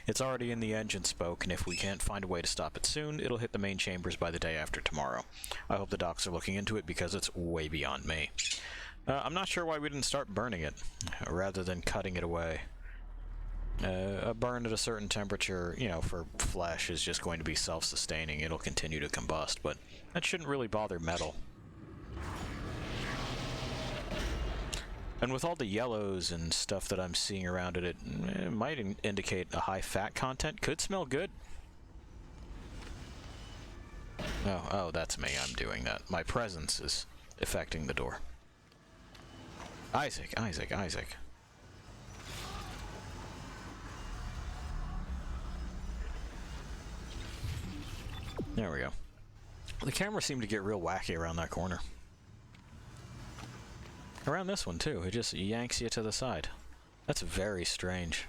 It's already in the engine spoke, and if we can't find a way to stop it soon, it'll hit the main chambers by the day after tomorrow. I hope the docs are looking into it because it's way beyond me. I'm not sure why we didn't start burning it, rather than cutting it away. A burn at a certain temperature, you know, for flesh is just going to be self-sustaining. It'll continue to combust, but that shouldn't really bother metal. And with all the yellows and stuff that I'm seeing around it, it might indicate a high fat content. Could smell good. Oh, that's me. I'm doing that. My presence is affecting the door. Isaac. There we go. The camera seemed to get real wacky around that corner. Around this one, too. It just yanks you to the side. That's very strange.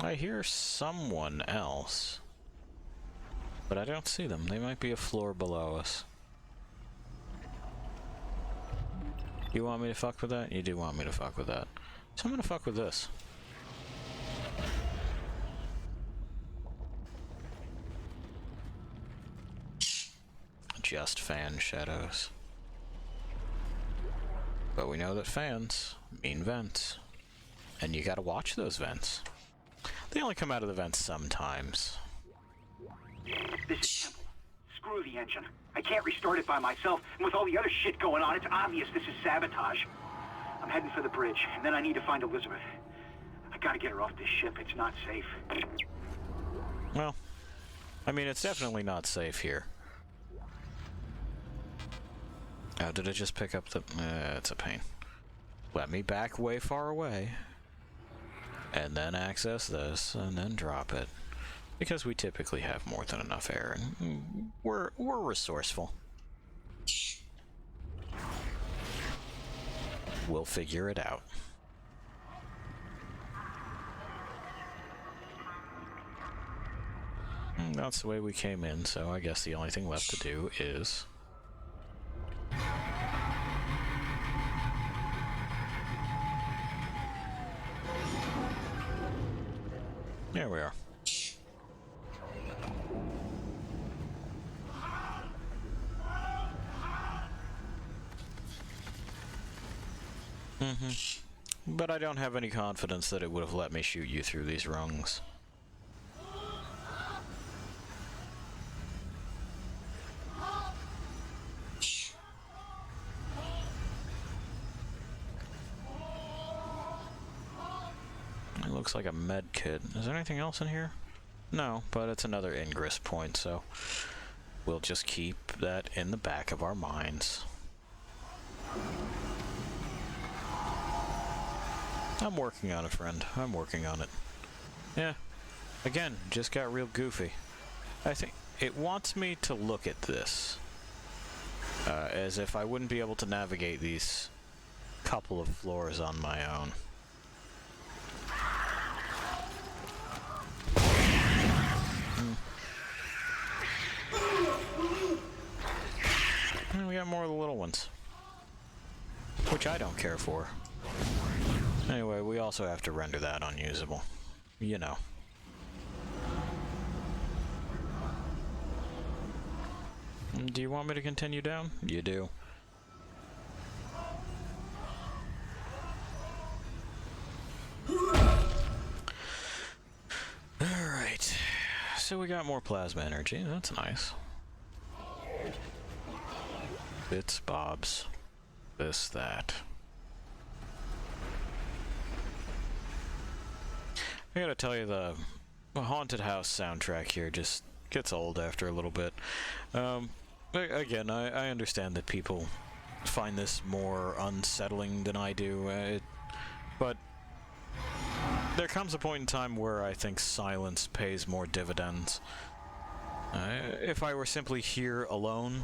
I hear someone else. But I don't see them. They might be a floor below us. You want me to fuck with that? You do want me to fuck with that. So I'm gonna fuck with this. Just fan shadows. But we know that fans mean vents. And you gotta watch those vents. They only come out of the vents sometimes. This is Temple. Screw the engine. I can't restart it by myself, and with all the other shit going on, it's obvious this is sabotage. I'm heading for the bridge, and then I need to find Elizabeth. I gotta get her off this ship. It's not safe. Well, I mean, it's definitely not safe here. Oh, did it just pick up the... it's a pain. Let me back way far away. And then access this, and then drop it. Because we typically have more than enough air, and we're resourceful. We'll figure it out. That's the way we came in, so I guess the only thing left to do is... There we are. But I don't have any confidence that it would have let me shoot you through these rungs. It looks like a med kit. Is there anything else in here? No, but it's another ingress point, so we'll just keep that in the back of our minds. I'm working on it, friend. I'm working on it. Yeah. Again, just got real goofy. I think it wants me to look at this. As if I wouldn't be able to navigate these couple of floors on my own. And we got more of the little ones. Which I don't care for. Anyway, we also have to render that unusable. You know. Do you want me to continue down? You do. Alright. So we got more plasma energy. That's nice. Bits, bobs. This, that. I gotta tell you, the Haunted House soundtrack here just gets old after a little bit. Again, I understand that people find this more unsettling than I do, but there comes a point in time where I think silence pays more dividends. If I were simply here alone,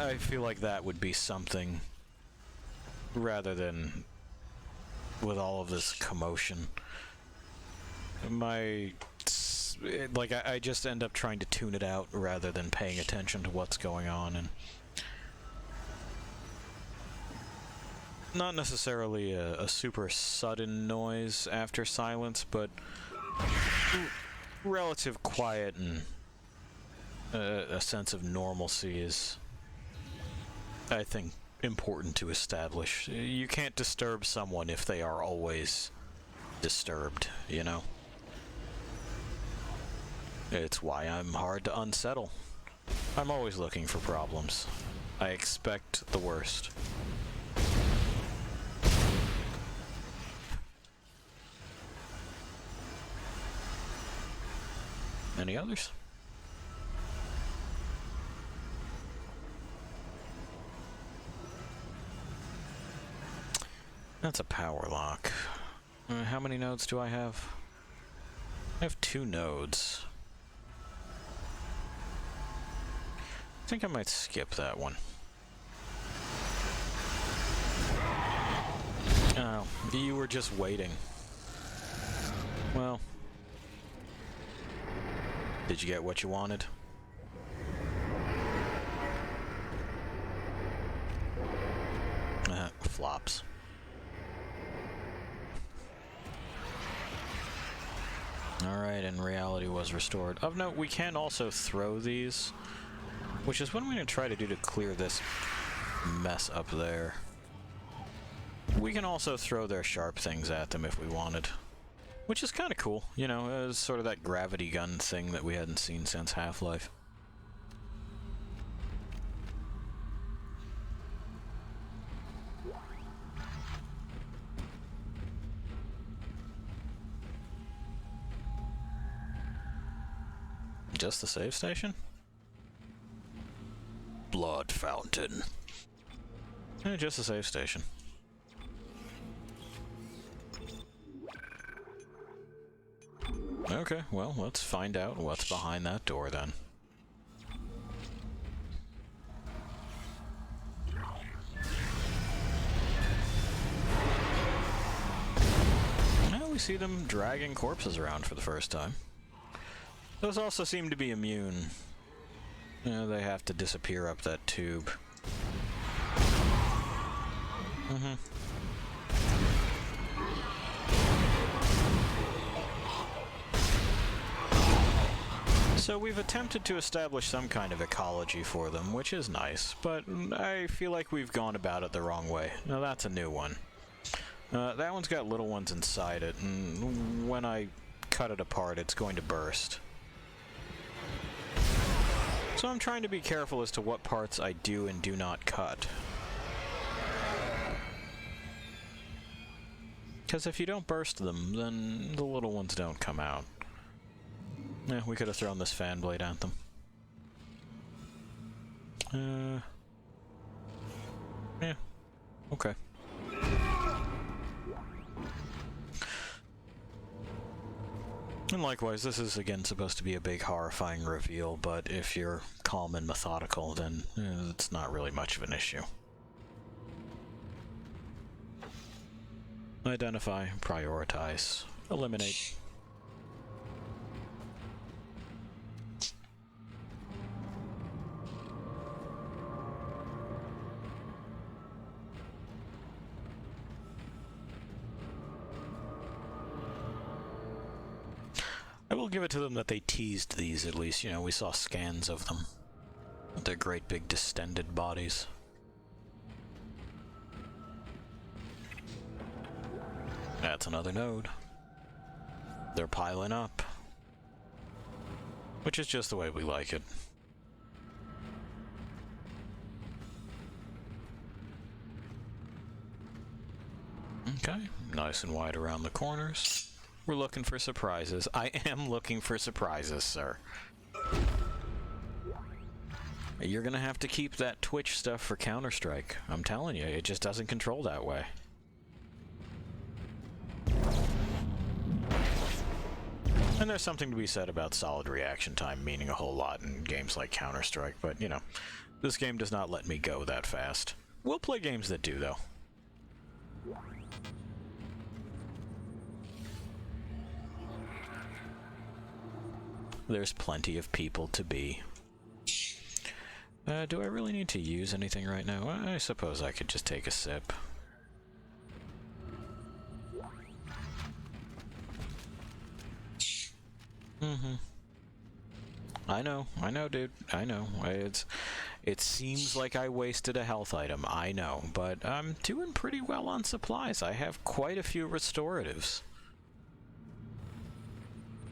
I feel like that would be something, rather than with all of this commotion. I just end up trying to tune it out rather than paying attention to what's going on, and not necessarily a super sudden noise after silence, but relative quiet and a sense of normalcy is, I think, important to establish. You can't disturb someone if they are always disturbed, you know? It's why I'm hard to unsettle. I'm always looking for problems. I expect the worst. Any others? That's a power lock. How many nodes do I have? I have 2 nodes. I think I might skip that one. Oh, you were just waiting. Well, did you get what you wanted? Flops. Alright, and reality was restored. Of note, we can also throw these, which is what I'm going to try to do to clear this mess up there. We can also throw their sharp things at them if we wanted, which is kind of cool. You know, it's sort of that gravity gun thing that we hadn't seen since Half-Life. Just the save station? Blood fountain. Yeah, just a save station. Okay, well, let's find out what's behind that door then. Well, we see them dragging corpses around for the first time. Those also seem to be immune. You know, they have to disappear up that tube. So we've attempted to establish some kind of ecology for them, which is nice, but I feel like we've gone about it the wrong way. Now that's a new one. That one's got little ones inside it, and when I cut it apart, it's going to burst. So I'm trying to be careful as to what parts I do and do not cut. Because if you don't burst them, then the little ones don't come out. Yeah, we could have thrown this fan blade at them. Yeah. Okay. And likewise, this is again supposed to be a big horrifying reveal, but if you're calm and methodical, then it's not really much of an issue. Identify, prioritize, eliminate. I will give it to them that they teased these, at least. You know, we saw scans of them. With their great big distended bodies. That's another node. They're piling up. Which is just the way we like it. Okay, nice and wide around the corners. We're looking for surprises. I am looking for surprises, sir. You're gonna have to keep that Twitch stuff for Counter-Strike. I'm telling you, it just doesn't control that way. And there's something to be said about solid reaction time meaning a whole lot in games like Counter-Strike, but, you know, this game does not let me go that fast. We'll play games that do, though. There's plenty of people to be. Do I really need to use anything right now? Well, I suppose I could just take a sip. I know, dude. I know. It seems like I wasted a health item, I know, but I'm doing pretty well on supplies. I have quite a few restoratives.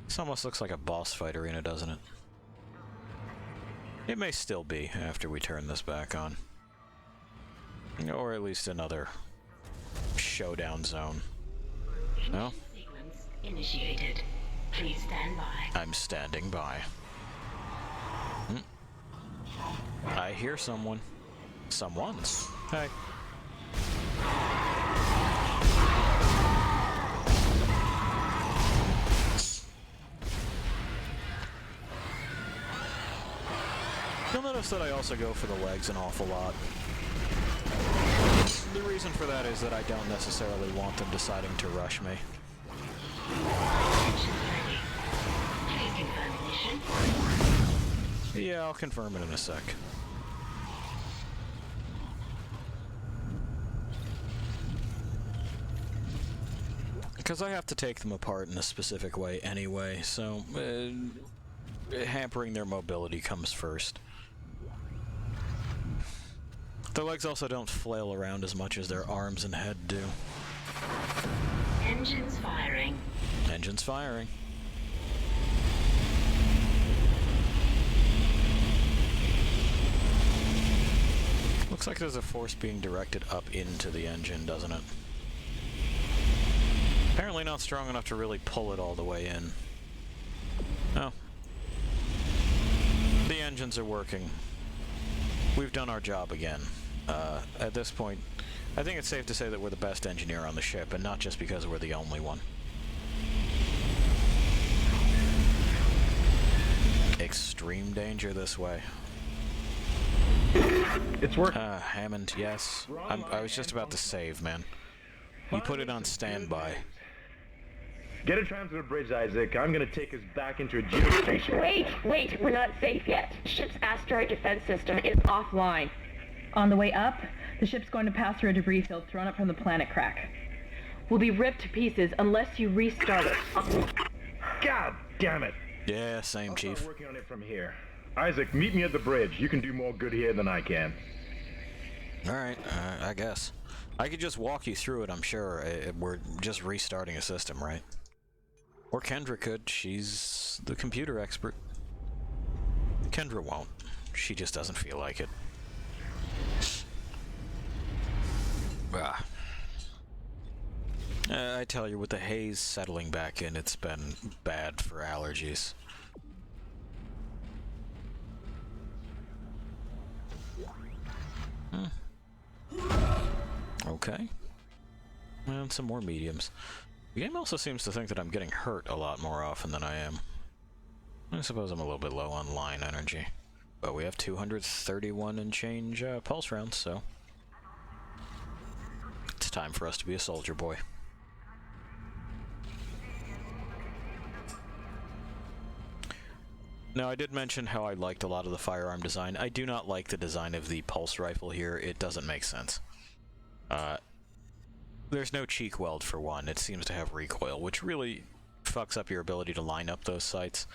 This almost looks like a boss fight arena, doesn't it? It may still be after we turn this back on. Or at least another showdown zone. No? Sequence initiated. Please stand by. I'm standing by. I hear someone. Someone's. Hey. You'll notice that I also go for the legs an awful lot. The reason for that is that I don't necessarily want them deciding to rush me. Please confirm mission. Yeah, I'll confirm it in a sec. Because I have to take them apart in a specific way anyway, so hampering their mobility comes first. Their legs also don't flail around as much as their arms and head do. Engines firing. Engines firing. Looks like there's a force being directed up into the engine, doesn't it? Apparently not strong enough to really pull it all the way in. Oh. The engines are working. We've done our job again. At this point, I think it's safe to say that we're the best engineer on the ship, and not just because we're the only one. Extreme danger this way. It's working. Hammond, yes. I was just about to save, man. You put it on standby. Get a tram to the bridge, Isaac. I'm gonna take us back into a geostation. Wait, we're not safe yet. Ship's asteroid defense system is offline. On the way up, the ship's going to pass through a debris field thrown up from the planet crack. We'll be ripped to pieces unless you restart it. God damn it! Yeah, same, I'll Chief. start working on it from here. Isaac, meet me at the bridge. You can do more good here than I can. Alright, I guess. I could just walk you through it, I'm sure. We're just restarting a system, right? Or Kendra could. She's the computer expert. Kendra won't. She just doesn't feel like it. I tell you, with the haze settling back in, it's been bad for allergies. Okay. And some more mediums. The game also seems to think that I'm getting hurt a lot more often than I am. I suppose I'm a little bit low on line energy. But we have 231 and change pulse rounds, so... it's time for us to be a soldier boy. Now, I did mention how I liked a lot of the firearm design. I do not like the design of the pulse rifle here. It doesn't make sense. There's no cheek weld for one. It seems to have recoil, which really fucks up your ability to line up those sights.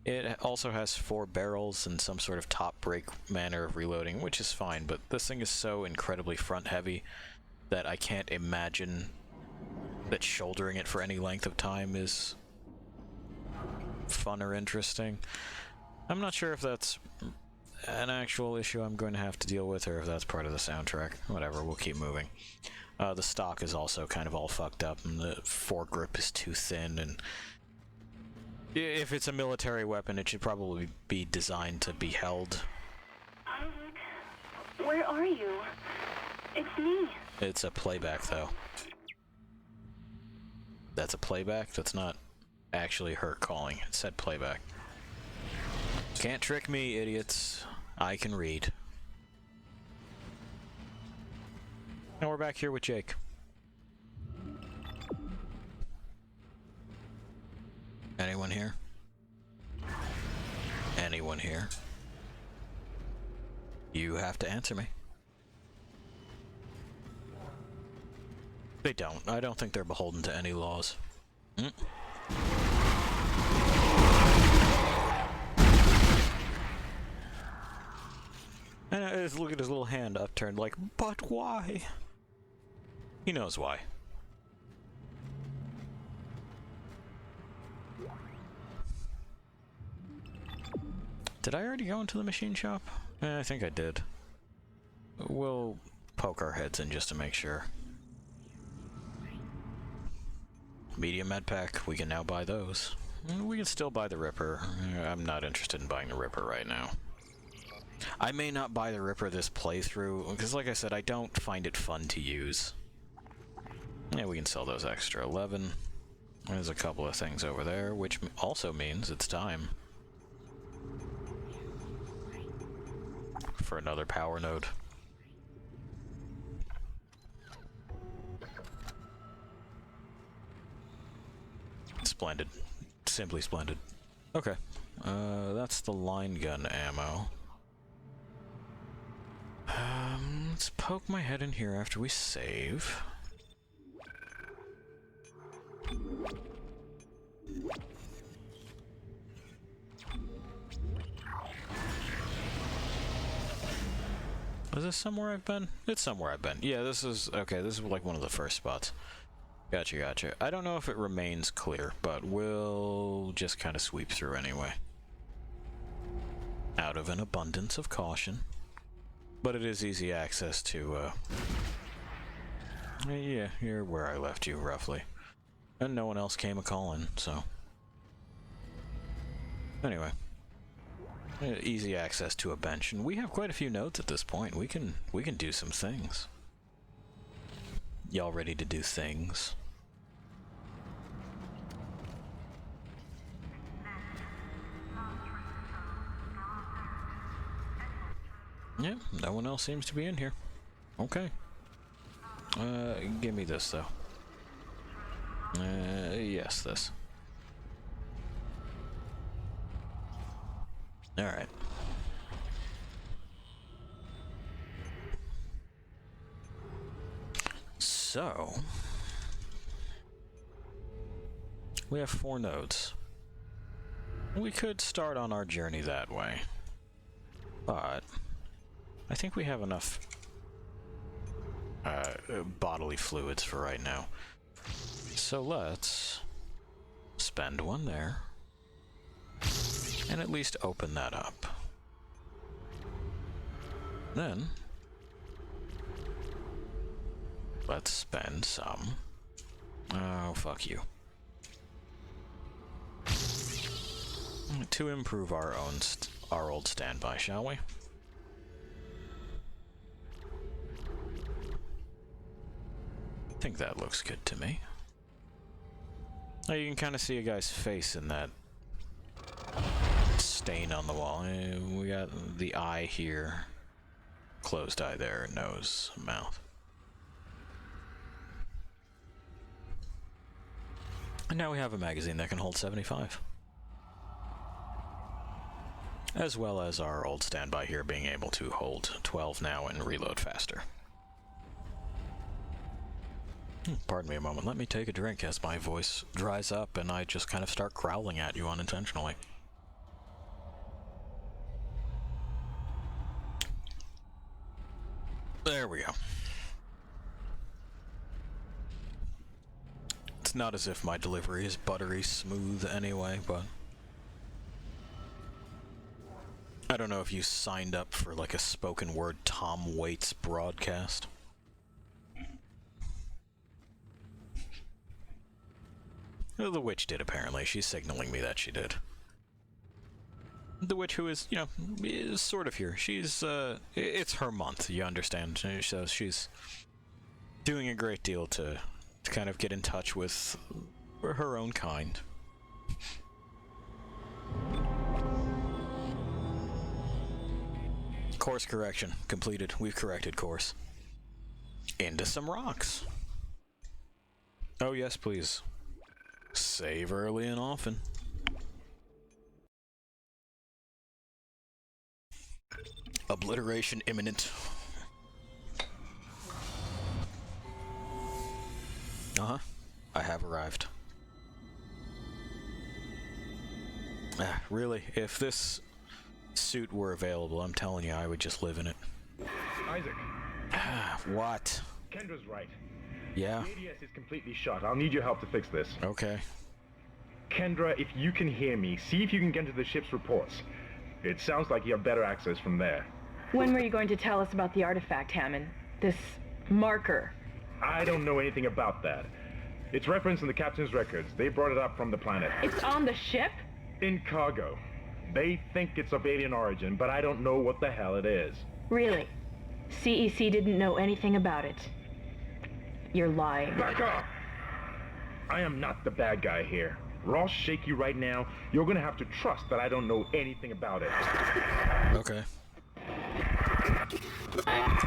It also has 4 barrels and some sort of top brake manner of reloading, which is fine, but this thing is so incredibly front heavy that I can't imagine that shouldering it for any length of time is fun or interesting. I'm not sure if that's an actual issue I'm going to have to deal with, or if that's part of the soundtrack. Whatever, we'll keep moving. The stock is also kind of all fucked up, and the foregrip is too thin, and if it's a military weapon, it should probably be designed to be held Where are you? It's me. It's a playback, though. That's a playback? That's not actually her calling. It said playback. Can't trick me, idiots. I can read. Now we're back here with Jake. Anyone here? Anyone here? You have to answer me. They don't. I don't think they're beholden to any laws. Mm. And I just look at his little hand upturned like, but why? He knows why. Did I already go into the machine shop? I think I did. We'll poke our heads in just to make sure. Medium med pack, we can now buy those. We can still buy the Ripper. I'm not interested in buying the Ripper right now. I may not buy the Ripper this playthrough, because like I said, I don't find it fun to use. Yeah, we can sell those extra 11. There's a couple of things over there, which also means it's time for another power node. Splendid. Simply splendid. Okay. That's the line gun ammo. Let's poke my head in here after we save. Is this somewhere I've been? It's somewhere I've been. Yeah, this is... Okay, this is like one of the first spots. Gotcha, gotcha. I don't know if it remains clear, but we'll just kind of sweep through anyway. Out of an abundance of caution. But it is easy access to, yeah, you're where I left you, roughly. And no one else came a-calling, so... Anyway. Easy access to a bench, and we have quite a few nodes at this point. We can do some things. Y'all ready to do things? Yeah, no one else seems to be in here. Okay. Give me this, though. Yes, this. Alright. So... we have 4 nodes. We could start on our journey that way. But... I think we have enough bodily fluids for right now. So let's spend one there and at least open that up. Then let's spend some. Oh, fuck you. To improve our old standby, shall we? I think that looks good to me. Oh, you can kind of see a guy's face in that stain on the wall. We got the eye here, closed eye there, nose, mouth. And now we have a magazine that can hold 75. As well as our old standby here being able to hold 12 now and reload faster. Pardon me a moment, let me take a drink as my voice dries up and I just kind of start growling at you unintentionally. There we go. It's not as if my delivery is buttery smooth anyway, but... I don't know if you signed up for like a spoken word Tom Waits broadcast. The witch did, apparently. She's signaling me that she did. The witch who is, is sort of here. She's, it's her month, you understand. So she's doing a great deal to kind of get in touch with her own kind. Course correction completed. We've corrected course. Into some rocks. Oh yes, please. Save early and often. Obliteration imminent. Uh-huh. I have arrived. Really, if this suit were available, I'm telling you, I would just live in it. Isaac, What? Kendra's right. Yeah? The ADS is completely shut. I'll need your help to fix this. Okay. Kendra, if you can hear me, see if you can get into the ship's reports. It sounds like you have better access from there. When were you going to tell us about the artifact, Hammond? This marker? I don't know anything about that. It's referenced in the captain's records. They brought it up from the planet. It's on the ship? In cargo. They think it's of alien origin, but I don't know what the hell it is. Really? CEC didn't know anything about it. You're lying. Back off! I am not the bad guy here. Ross shaky right now. You're gonna have to trust that I don't know anything about it. Okay.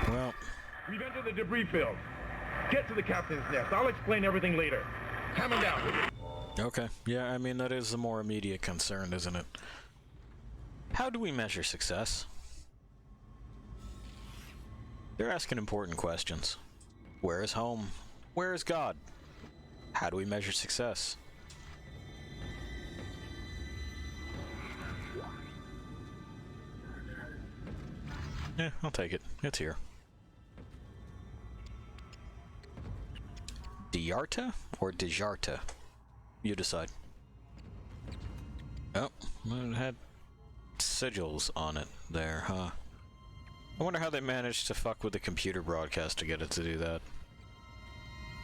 Well, We've entered the debris field. Get to the captain's nest. I'll explain everything later. Hammond out. okay. Yeah, I mean, that is the more immediate concern, isn't it? How do we measure success? They're asking important questions. Where is home? Where is God? How do we measure success? Yeah, I'll take it. It's here. Diarta or Dijarta? You decide. Oh, it had sigils on it there, huh? I wonder how they managed to fuck with the computer broadcast to get it to do that.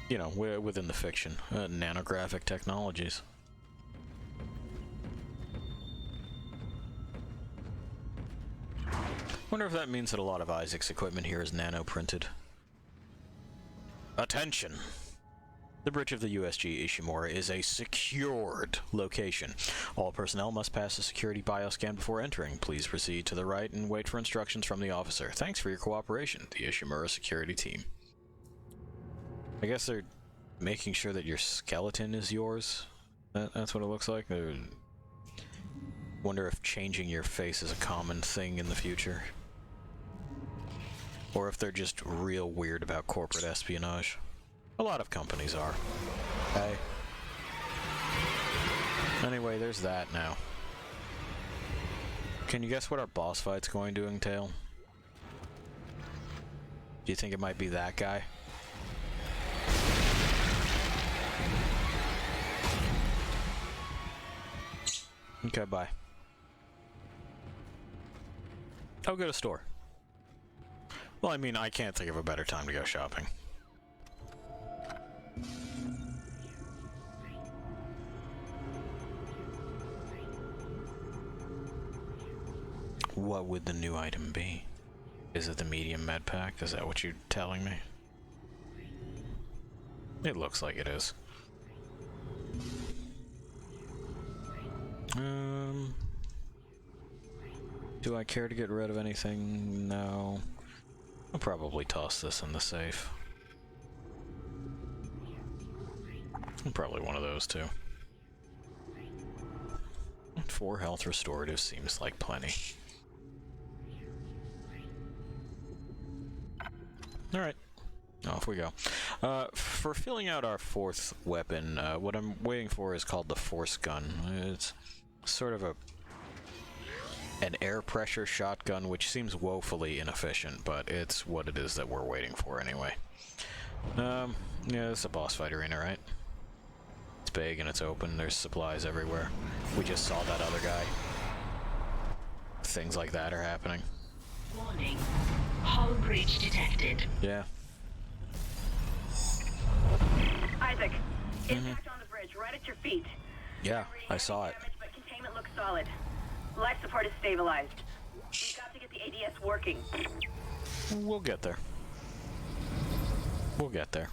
You know, within the fiction. Nanographic technologies. Wonder if that means that a lot of Isaac's equipment here is nano-printed. Attention! The bridge of the USG Ishimura is a secured location. All personnel must pass a security bioscan before entering. Please proceed to the right and wait for instructions from the officer. Thanks for your cooperation, the Ishimura security team. I guess they're making sure that your skeleton is yours. That's what it looks like. Wonder if changing your face is a common thing in the future. Or if they're just real weird about corporate espionage. A lot of companies are. Hey. Anyway, there's that now. Can you guess what our boss fight's going to entail? Do you think it might be that guy? Okay, bye. I'll go to store. Well, I mean, I can't think of a better time to go shopping. What would the new item be? Is it the medium med pack? Is that what you're telling me? It looks like it is. Do I care to get rid of anything? No. I'll probably toss this in the safe. Probably one of those two. 4 health restorative seems like plenty. Alright, off we go. For filling out our 4th weapon, what I'm waiting for is called the Force Gun. It's sort of an air pressure shotgun, which seems woefully inefficient, but it's what it is that we're waiting for anyway. Yeah, it's a boss fight arena, right? It's big and it's open, there's supplies everywhere. We just saw that other guy. Things like that are happening. Warning. Hull breach detected. Yeah. Isaac, impact on the bridge, right at your feet. Yeah, I saw it. Damage, but containment looks solid. Life support is stabilized. We've got to get the ADS working. We'll get there. We'll get there.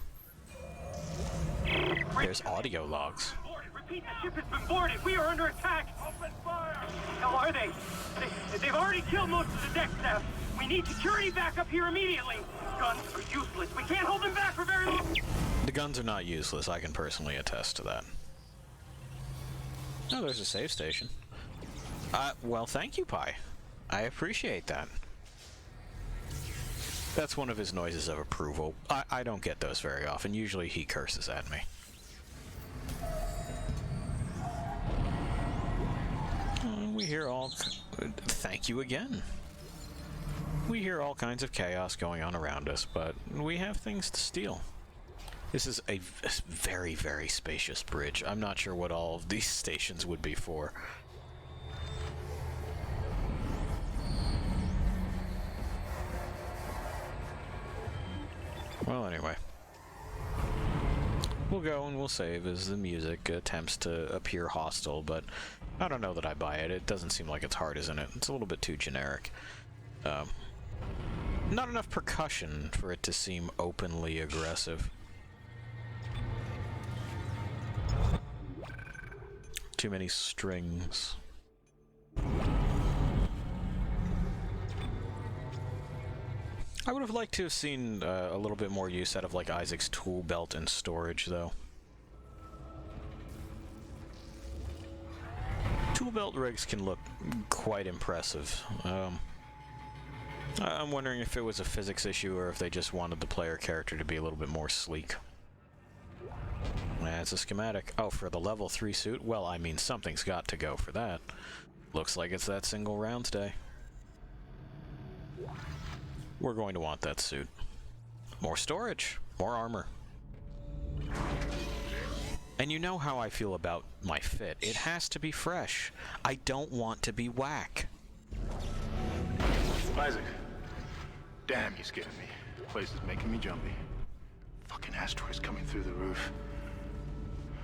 There's audio logs. Repeat, the ship has been boarded. We are under attack. Open fire! How are they? They've already killed most of the deck staff. We need security back up here immediately. Guns are useless. We can't hold them back for very long. The guns are not useless. I can personally attest to that. Oh, there's a save station. Well, thank you, Pi. I appreciate that. That's one of his noises of approval. I don't get those very often. Usually he curses at me. We hear all... Thank you again. We hear all kinds of chaos going on around us, but we have things to steal. This is a very, very spacious bridge. I'm not sure what all of these stations would be for. Well, anyway. We'll go and we'll save as the music attempts to appear hostile, but I don't know that I buy it. It doesn't seem like it's hard, isn't it? It's a little bit too generic. Not enough percussion for it to seem openly aggressive. Too many strings. I would have liked to have seen a little bit more use out of like Isaac's tool belt and storage, though. Tool belt rigs can look quite impressive. I'm wondering if it was a physics issue or if they just wanted the player character to be a little bit more sleek. That's a schematic. Oh, for the level 3 suit? Well, I mean, something's got to go for that. Looks like it's that single rounds day. We're going to want that suit. More storage, more armor. And you know how I feel about my fit. It has to be fresh. I don't want to be whack. Isaac. Damn, he's getting me. The place is making me jumpy. Fucking asteroids coming through the roof.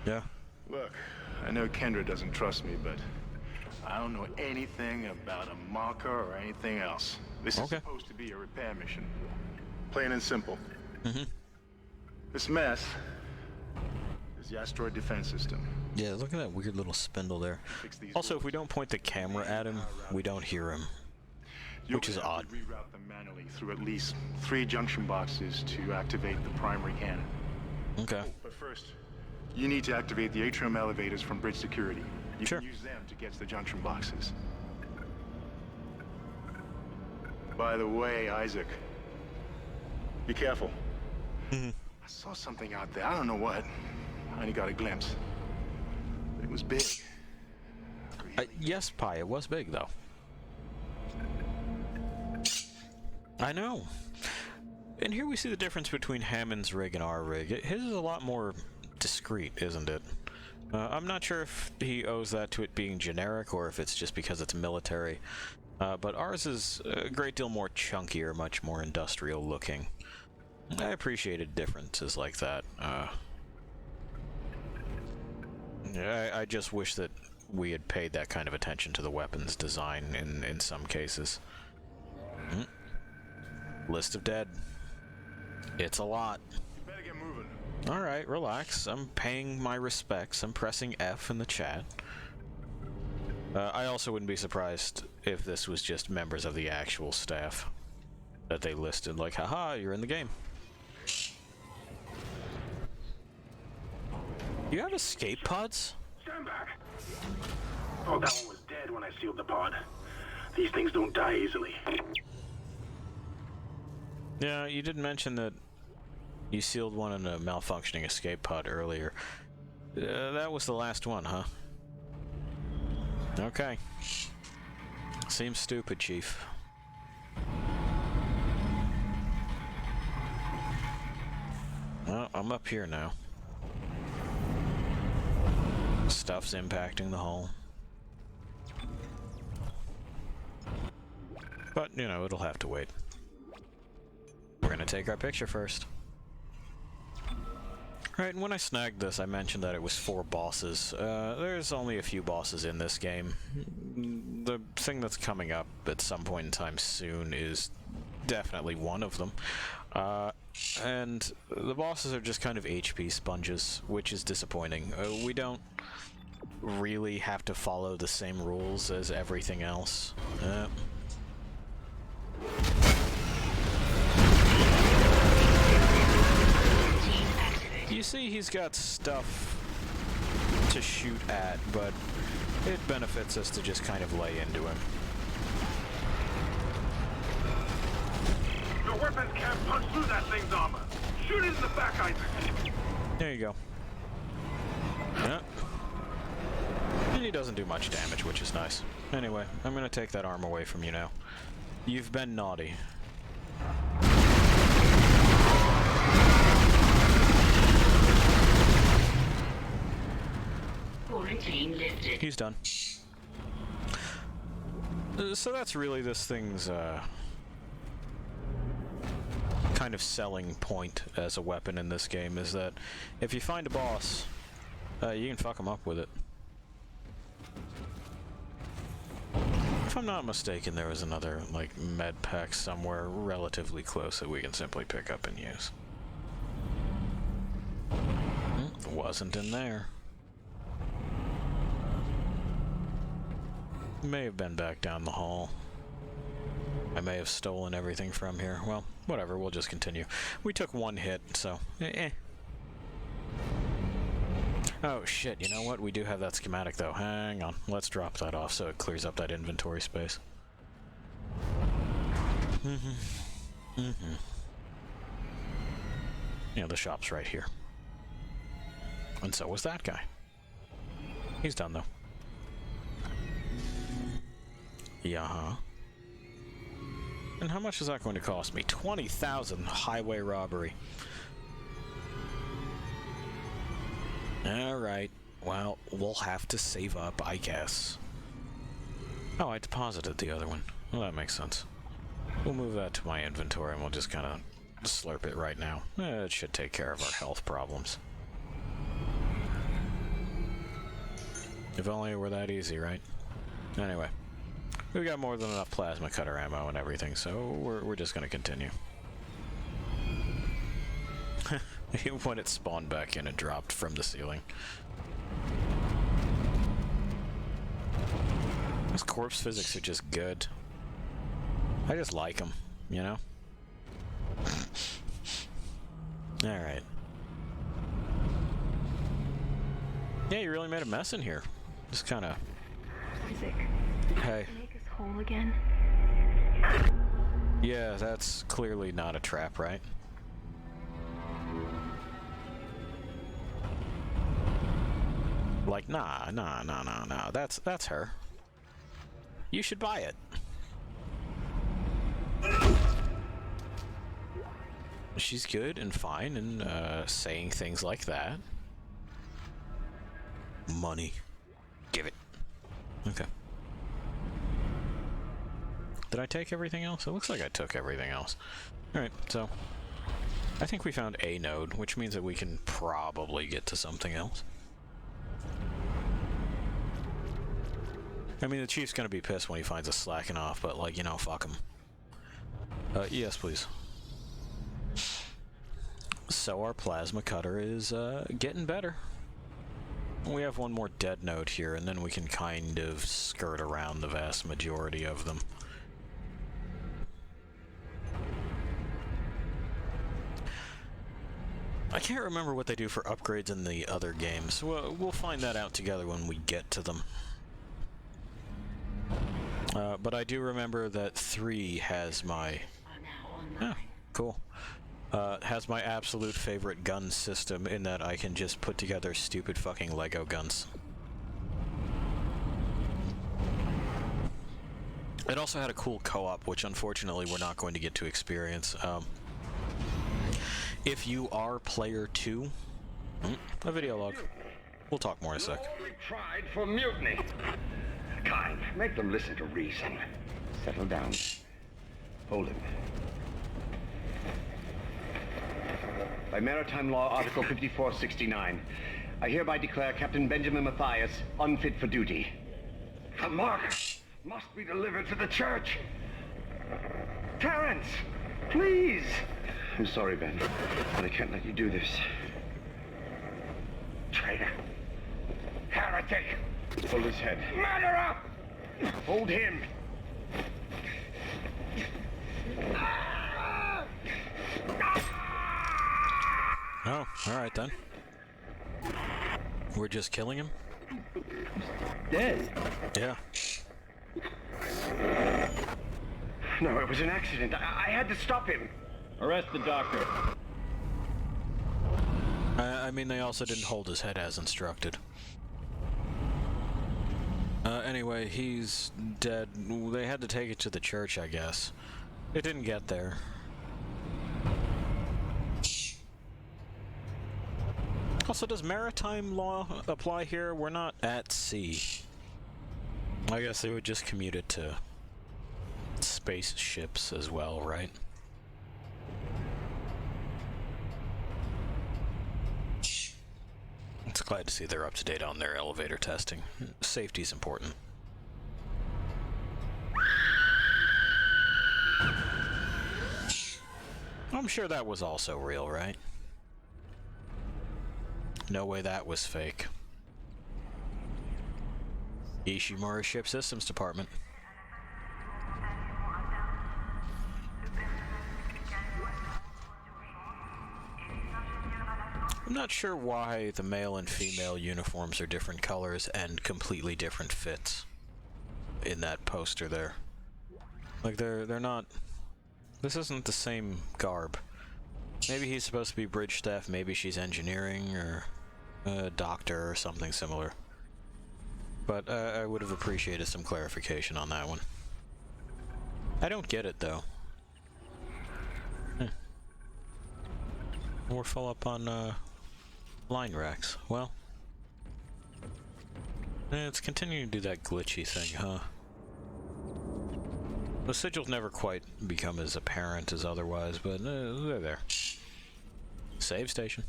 Yeah. Look, I know Kendra doesn't trust me, but I don't know anything about a marker or anything else. This is supposed to be a repair mission. Plain and simple. Mm-hmm. This mess is the asteroid defense system. Yeah, look at that weird little spindle there. Also, if we don't point the camera at him, we don't hear him. Which is odd. Reroute them manually through at least 3 junction boxes to activate the primary cannon. Okay. But first, you need to activate the atrium elevators from bridge security. You can use them to get to the junction boxes. By the way, Isaac, be careful. Mm-hmm. I saw something out there. I don't know what. I only got a glimpse. It was big. Yes, Pi, it was big, though. I know. And here we see the difference between Hammond's rig and our rig. His is a lot more discreet, isn't it? I'm not sure if he owes that to it being generic or if it's just because it's military. But ours is a great deal more chunkier, much more industrial looking. I appreciated differences like that. I just wish that we had paid that kind of attention to the weapons design in some cases. List of dead. It's a lot. You better get moving. Alright, relax. I'm paying my respects. I'm pressing F in the chat. I also wouldn't be surprised if this was just members of the actual staff that they listed, like, haha, you're in the game. You have escape pods? Stand back. Oh, that one was dead when I sealed the pod. These things don't die easily. Yeah, you did mention that you sealed one in a malfunctioning escape pod earlier. That was the last one, huh? Okay. Seems stupid, Chief. Well, I'm up here now. Stuff's impacting the hull. But, you know, it'll have to wait. We're gonna take our picture first. Right, and when I snagged this, I mentioned that it was 4 bosses. There's only a few bosses in this game. The thing that's coming up at some point in time soon is definitely one of them. And the bosses are just kind of HP sponges, which is disappointing. We don't really have to follow the same rules as everything else. You see, he's got stuff to shoot at, but it benefits us to just kind of lay into him. Your weapons can't punch through that thing's armor. Shoot it in the back, Isaac. There you go. Yeah. And he doesn't do much damage, which is nice. Anyway, I'm gonna take that arm away from you now. You've been naughty. Quarantine lifted. He's done. So that's really this thing's kind of selling point as a weapon in this game, is that if you find a boss, you can fuck him up with it. If I'm not mistaken, there was another, like, med pack somewhere relatively close that we can simply pick up and use. Wasn't in there. May have been back down the hall. I may have stolen everything from here. Well, whatever, we'll just continue. We took one hit, so Oh shit, you know what? We do have that schematic though. Hang on. Let's drop that off so it clears up that inventory space. Yeah, the shop's right here. And so was that guy. He's done though. Yeah. And how much is that going to cost me? 20,000 highway robbery. Alright. Well, we'll have to save up, I guess. Oh, I deposited the other one. Well, that makes sense. We'll move that to my inventory and we'll just kind of slurp it right now. It should take care of our health problems. If only it were that easy, right? Anyway. We got more than enough plasma cutter ammo and everything, so we're just gonna continue. When it spawned back in, it dropped from the ceiling. Those corpse physics are just good. I just like them, you know? Alright. Yeah, you really made a mess in here. Just kinda... Isaac. Hey. Make us whole again. Yeah, that's clearly not a trap, right? Like, nah, that's her. You should buy it. She's good and fine and saying things like that. Money. Give it. Okay. Did I take everything else? It looks like I took everything else. Alright, so I think we found a node, which means that we can probably get to something else. I mean, the Chief's gonna be pissed when he finds us slacking off, but, like, you know, fuck him. Yes, please. So our plasma cutter is, getting better. We have one more dead node here, and then we can kind of skirt around the vast majority of them. I can't remember what they do for upgrades in the other games. We'll find that out together when we get to them. But I do remember that 3 has my... Oh, cool. Has my absolute favorite gun system in that I can just put together stupid fucking Lego guns. It also had a cool co-op, which unfortunately we're not going to get to experience. If you are player 2... a video log. We'll talk more in a sec. Only tried for mutiny. Kind, make them listen to reason. Settle down. Hold him. By Maritime Law, Article 5469, I hereby declare Captain Benjamin Mathius unfit for duty. The mark must be delivered to the church. Terrence, please. I'm sorry, Ben, but I can't let you do this. Traitor. Heretic. Pull his head. Murderer! Hold him. Oh, alright then. We're just killing him? Dead? Yeah. No, it was an accident. I had to stop him. Arrest the doctor. I mean, they also didn't hold his head as instructed. Anyway, he's dead. They had to take it to the church, I guess. It didn't get there. Also, does maritime law apply here? We're not at sea. I guess they would just commute it to spaceships as well, right? It's glad to see they're up to date on their elevator testing. Safety's important. I'm sure that was also real, right? No way that was fake. Ishimura Ship Systems Department. I'm not sure why the male and female uniforms are different colors and completely different fits in that poster there. Like they're not. This isn't the same garb. Maybe he's supposed to be bridge staff, maybe she's engineering or a doctor or something similar. But I would have appreciated some clarification on that one. I don't get it though. We're full up on line racks. Well, it's continuing to do that glitchy thing, huh? The sigils never quite become as apparent as otherwise, but they're there. Save station.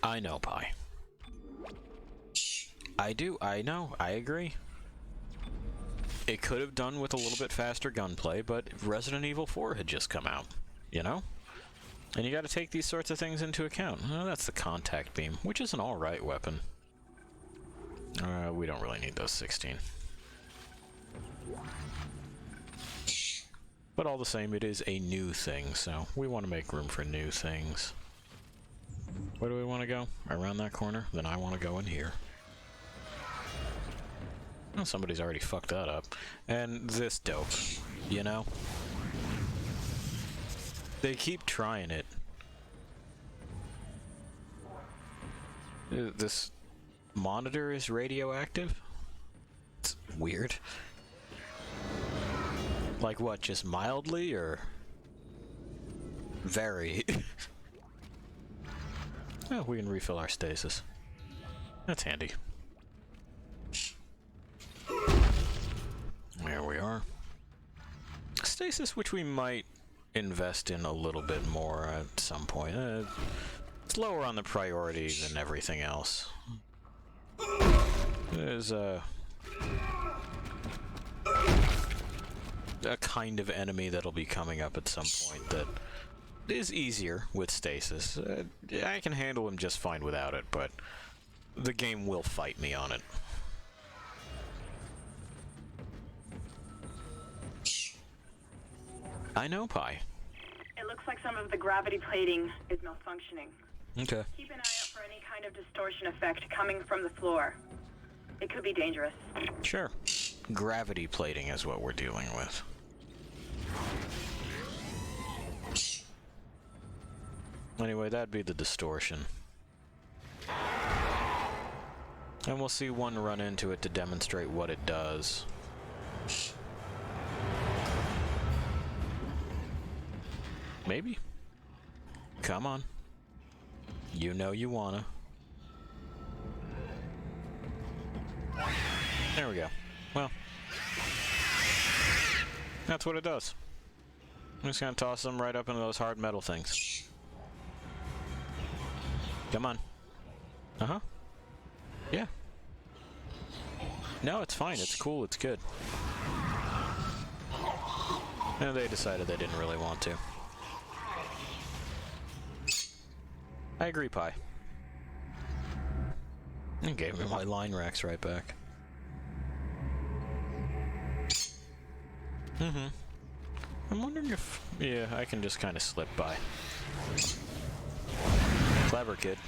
I know, Pi. I do, I know, I agree. It could have done with a little bit faster gunplay, but Resident Evil 4 had just come out, you know? And you gotta take these sorts of things into account. Well, that's the contact beam, which is an alright weapon. We don't really need those 16. But all the same, it is a new thing, so we want to make room for new things. Where do we want to go? Around that corner? Then I want to go in here. Oh, somebody's already fucked that up. And this dope, you know? They keep trying it. This monitor is radioactive? It's weird. Like what, just mildly, or very? Oh, we can refill our stasis. That's handy. There we are. Stasis, which we might invest in a little bit more at some point. It's lower on the priority than everything else. There's a kind of enemy that'll be coming up at some point that is easier with stasis. I can handle him just fine without it, but the game will fight me on it. I know, Pi. It looks like some of the gravity plating is malfunctioning. Okay. Keep an eye out for any kind of distortion effect coming from the floor. It could be dangerous. Sure. Gravity plating is what we're dealing with. Anyway, that'd be the distortion. And we'll see one run into it to demonstrate what it does. Maybe? Come on. You know you wanna. There we go. Well, that's what it does. I'm just gonna toss them right up into those hard metal things. Come on. Uh-huh. Yeah. No, it's fine. It's cool. It's good. And they decided they didn't really want to. I agree, Pi. And gave me my line racks right back. I'm wondering if... Yeah, I can just kind of slip by. Clever kid.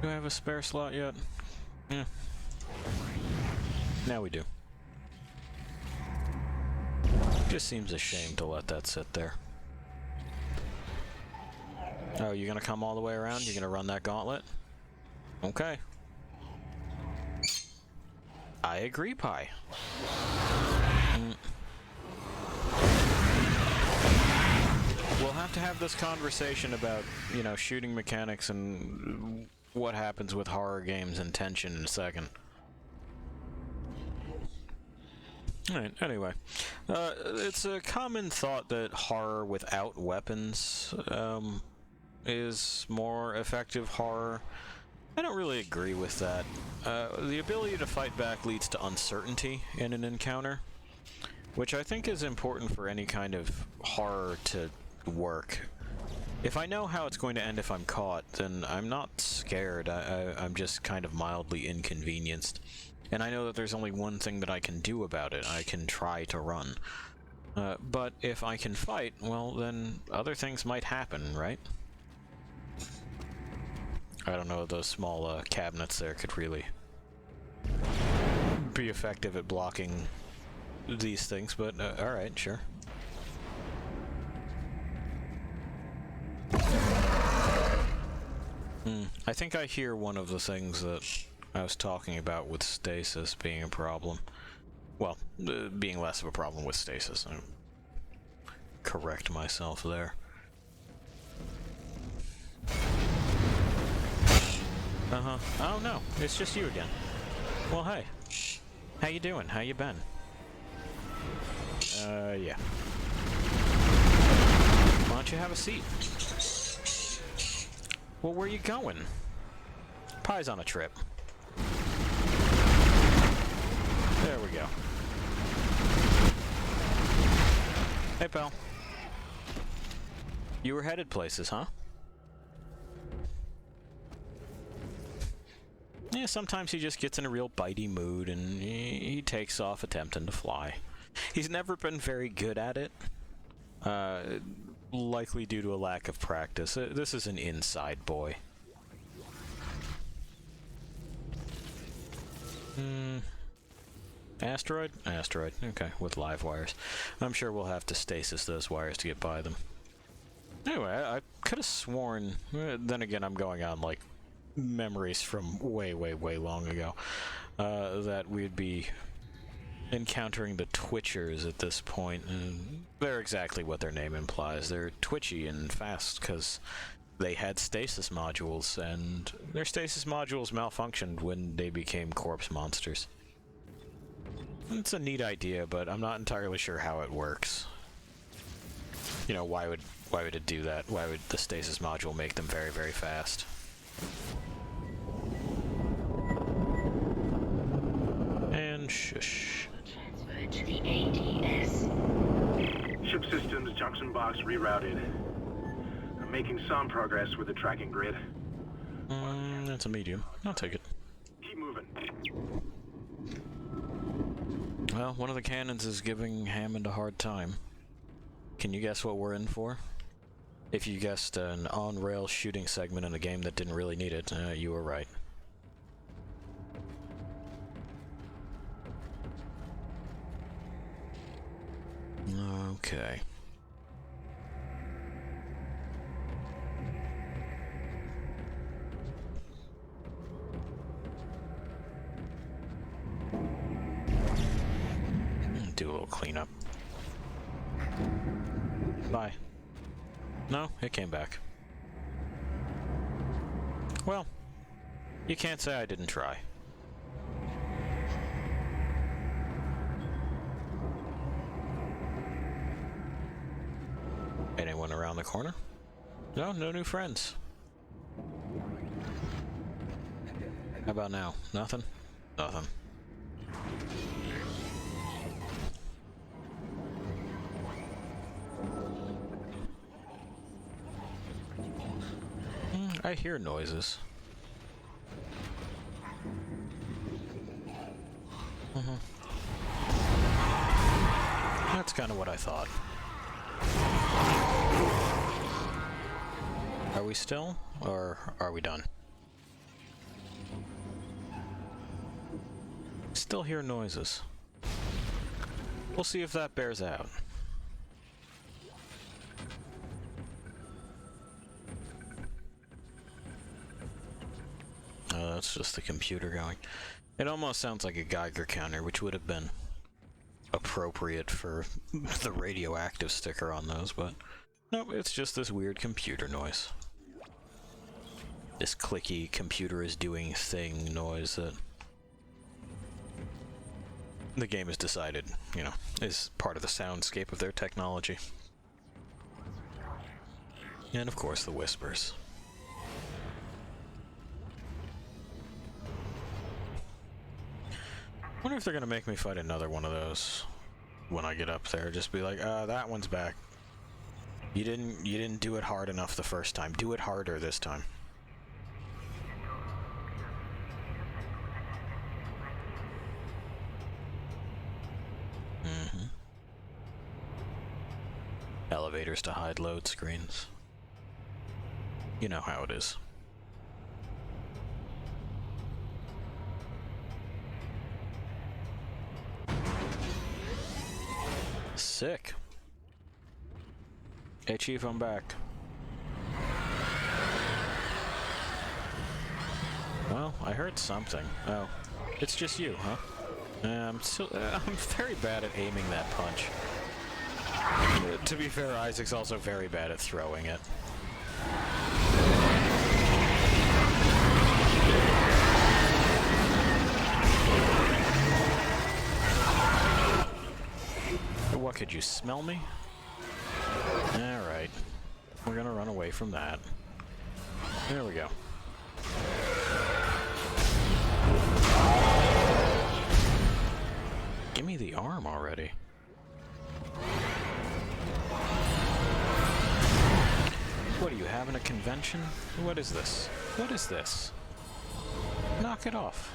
Do I have a spare slot yet? Yeah. Now we do. Just seems a shame to let that sit there. Oh, you're gonna come all the way around? You're gonna run that gauntlet? Okay. I agree, Pi. We'll have to have this conversation about, you know, shooting mechanics and what happens with horror games and tension in a second. Alright, anyway. It's a common thought that horror without weapons is more effective horror. I don't really agree with that. The ability to fight back leads to uncertainty in an encounter, which I think is important for any kind of horror to work. If I know how it's going to end if I'm caught, then I'm not scared. I'm just kind of mildly inconvenienced. And I know that there's only one thing that I can do about it. I can try to run. But if I can fight, well, then other things might happen, right? I don't know if those small cabinets there could really be effective at blocking these things, but alright, sure. I think I hear one of the things that I was talking about with stasis being a problem. Well, being less of a problem with stasis. I'll correct myself there. Oh no, it's just you again. Well, hey. How you doing? How you been? Yeah. Why don't you have a seat? Well, where you going? Pi's on a trip. There we go. Hey, pal. You were headed places, huh? Yeah, sometimes he just gets in a real bitey mood and he takes off attempting to fly. He's never been very good at it. Likely due to a lack of practice. This is an inside boy. Asteroid? Asteroid. Okay, with live wires. I'm sure we'll have to stasis those wires to get by them. Anyway, I could have sworn... then again, I'm going on, like, memories from way, way, way long ago. That we'd be encountering the Twitchers at this point, and they're exactly what their name implies. They're twitchy and fast because they had stasis modules, and their stasis modules malfunctioned when they became corpse monsters. It's a neat idea, but I'm not entirely sure how it works. You know, why would it do that? Why would the stasis module make them very, very fast? And shush. Transferred to the ADS. Ship systems, junction box rerouted. I'm making some progress with the tracking grid. That's a medium. I'll take it. Keep moving. Well, one of the cannons is giving Hammond a hard time. Can you guess what we're in for? If you guessed an on-rail shooting segment in a game that didn't really need it, you were right. Okay. Do a little cleanup. Bye. No, it came back. Well, you can't say I didn't try. Anyone around the corner? No, no new friends. How about now? Nothing? Nothing. I hear noises. That's kind of what I thought. Are we still, or are we done? Still hear noises. We'll see if that bears out. Oh, that's just the computer going. It almost sounds like a Geiger counter, which would have been appropriate for the radioactive sticker on those, but nope, it's just this weird computer noise. This clicky computer is doing thing noise that the game has decided, you know, is part of the soundscape of their technology. And of course the whispers. I wonder if they're gonna make me fight another one of those when I get up there. Just be like, that one's back. You didn't do it hard enough the first time. Do it harder this time. Elevators to hide load screens. You know how it is. Sick. Hey Chief, I'm back. Well, I heard something. Oh, it's just you, huh? I'm very bad at aiming that punch. To be fair, Isaac's also very bad at throwing it. What, could you smell me? Alright. We're gonna run away from that. There we go. Give me the arm already. What, are you having a convention? What is this? What is this? Knock it off.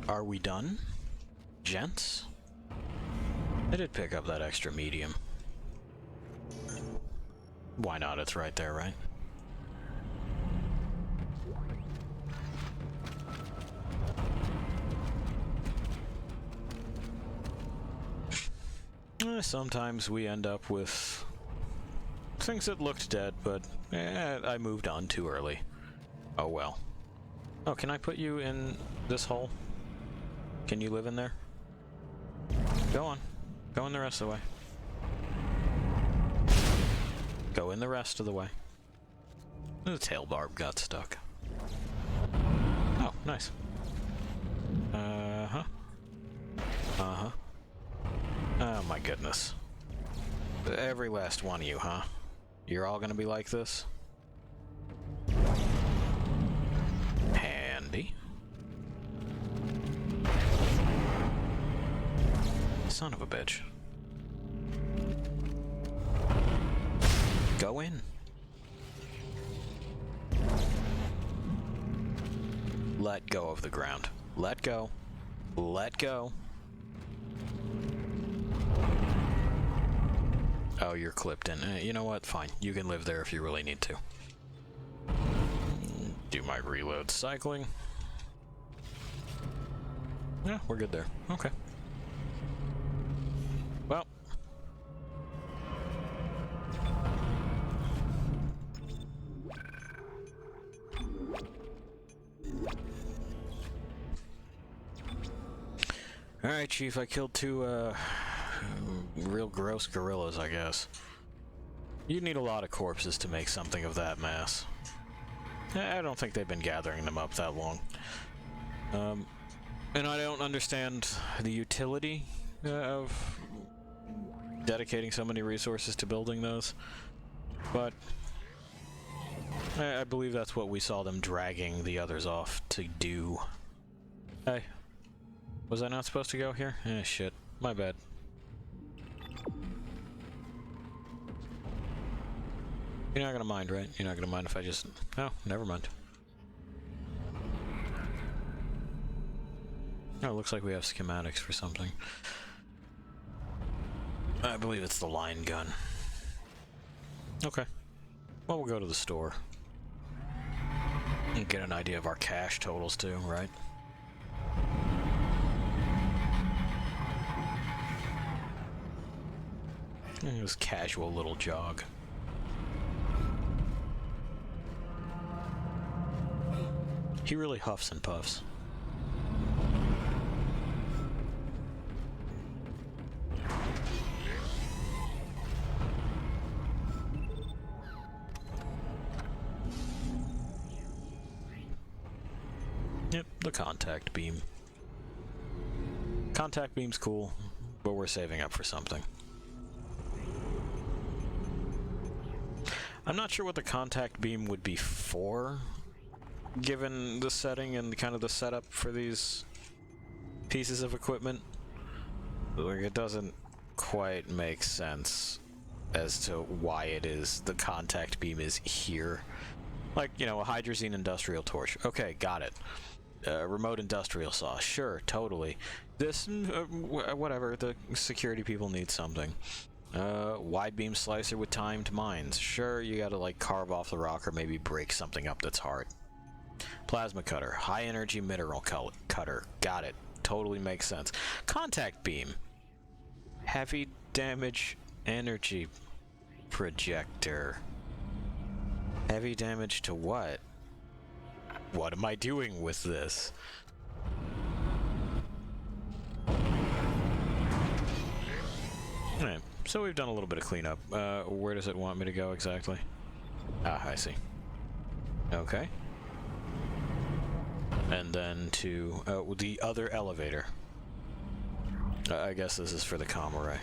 Are we done, gents? I did pick up that extra medium. Why not? It's right there, right? Sometimes we end up with things that looked dead, but I moved on too early. Oh well. Oh, can I put you in this hole? Can you live in there? Go on. Go in the rest of the way. Go in the rest of the way. The tail barb got stuck. Oh, nice. Uh-huh. Uh-huh. Oh my goodness. Every last one of you, huh? You're all gonna be like this? Handy. Son of a bitch. Go in. Let go of the ground. Let go. Let go. Oh, you're clipped in. You know what? Fine. You can live there if you really need to. Do my reload cycling. Yeah, we're good there. Okay. Well. Alright, Chief, I killed two, real gross gorillas, I guess. You need a lot of corpses to make something of that mass. I don't think they've been gathering them up that long. And I don't understand the utility of dedicating so many resources to building those, but I believe that's what we saw them dragging the others off to do. Hey, was I not supposed to go here? Eh, shit, my bad. You're not gonna mind, right? You're not gonna mind if I just... No, never mind. Oh, it looks like we have schematics for something. I believe it's the line gun. Okay. Well, we'll go to the store. And get an idea of our cash totals too, right? This casual little jog. He really huffs and puffs. Yep, the contact beam. Contact beam's cool, but we're saving up for something. I'm not sure what the contact beam would be for, given the setting and kind of the setup for these pieces of equipment. Like, it doesn't quite make sense as to why it is the contact beam is here. Like, you know, a hydrazine industrial torch. Okay, got it. Remote industrial saw. Sure, totally. This, whatever, the security people need something. Wide beam slicer with timed mines. Sure, you gotta, like, carve off the rock or maybe break something up that's hard. Plasma cutter. High energy mineral cutter. Got it. Totally makes sense. Contact beam. Heavy damage energy projector. Heavy damage to what? What am I doing with this? Alright, so we've done a little bit of cleanup. Where does it want me to go exactly? Ah, I see. Okay. And then to the other elevator. I guess this is for the comm array.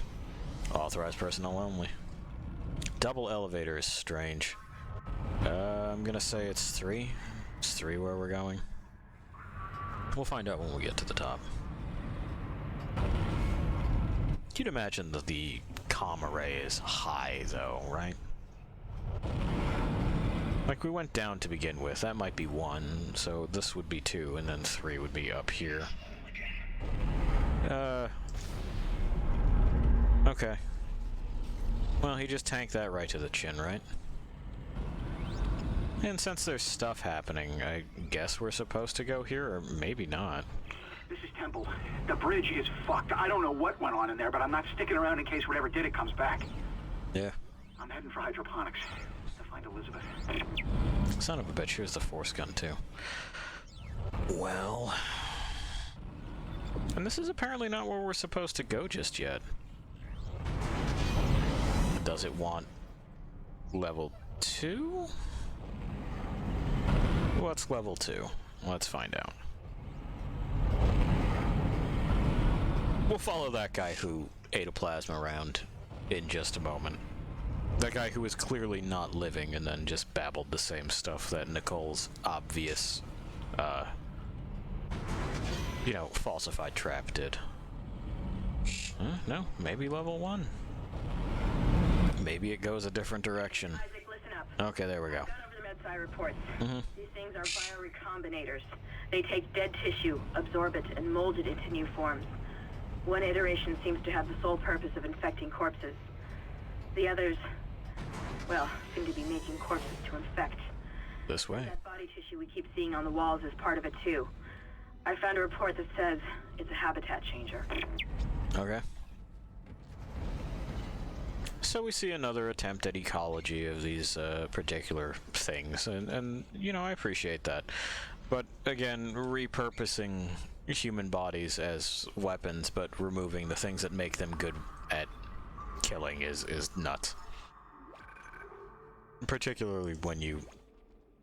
Authorized personnel only. Double elevator is strange. I'm gonna say it's 3. It's 3 where we're going. We'll find out when we get to the top. You'd imagine that the comm array is high, though, right? Like, we went down to begin with. That might be 1, so this would be 2, and then 3 would be up here. Okay. Well, he just tanked that right to the chin, right? And since there's stuff happening, I guess we're supposed to go here, or maybe not. This is Temple. The bridge is fucked. I don't know what went on in there, but I'm not sticking around in case whatever did it comes back. Yeah. I'm heading for hydroponics to find Elizabeth. Son of a bitch, here's the force gun, too. Well... And this is apparently not where we're supposed to go just yet. Does it want level 2? What's level 2? Let's find out. We'll follow that guy who ate a plasma round in just a moment. That guy who was clearly not living and then just babbled the same stuff that Nicole's obvious, you know, falsified trap did. No, maybe level 1. Maybe it goes a different direction. Isaac, listen up. Okay, there we go. I've gone over the MedSci reports. These things are biorecombinators. They take dead tissue, absorb it, and mold it into new forms. One iteration seems to have the sole purpose of infecting corpses. The others, well, seem to be making corpses to infect. This way. That body tissue we keep seeing on the walls is part of it too. I found a report that says it's a habitat changer. Okay. So we see another attempt at ecology of these particular things, and you know, I appreciate that. But again, repurposing human bodies as weapons, but removing the things that make them good at killing is nuts. Particularly when you,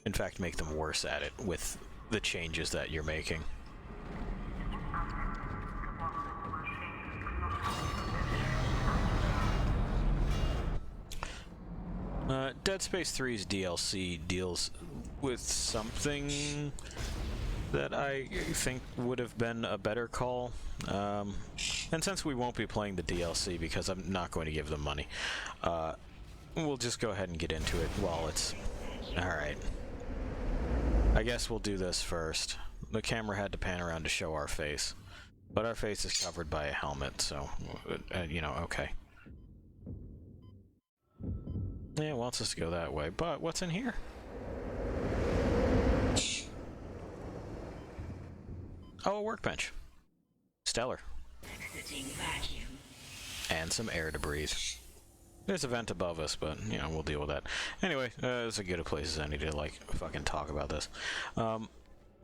in fact, make them worse at it with the changes that you're making. Dead Space 3's DLC deals with something that I think would have been a better call. And since we won't be playing the DLC because I'm not going to give them money, we'll just go ahead and get into it while it's... Alright. I guess we'll do this first. The camera had to pan around to show our face, but our face is covered by a helmet, so, you know, okay. Yeah, it wants us to go that way, but what's in here? Oh, a workbench. Stellar. And some air to breathe. There's a vent above us, but, you know, we'll deal with that. Anyway, it's as good a place as any to, like, fucking talk about this.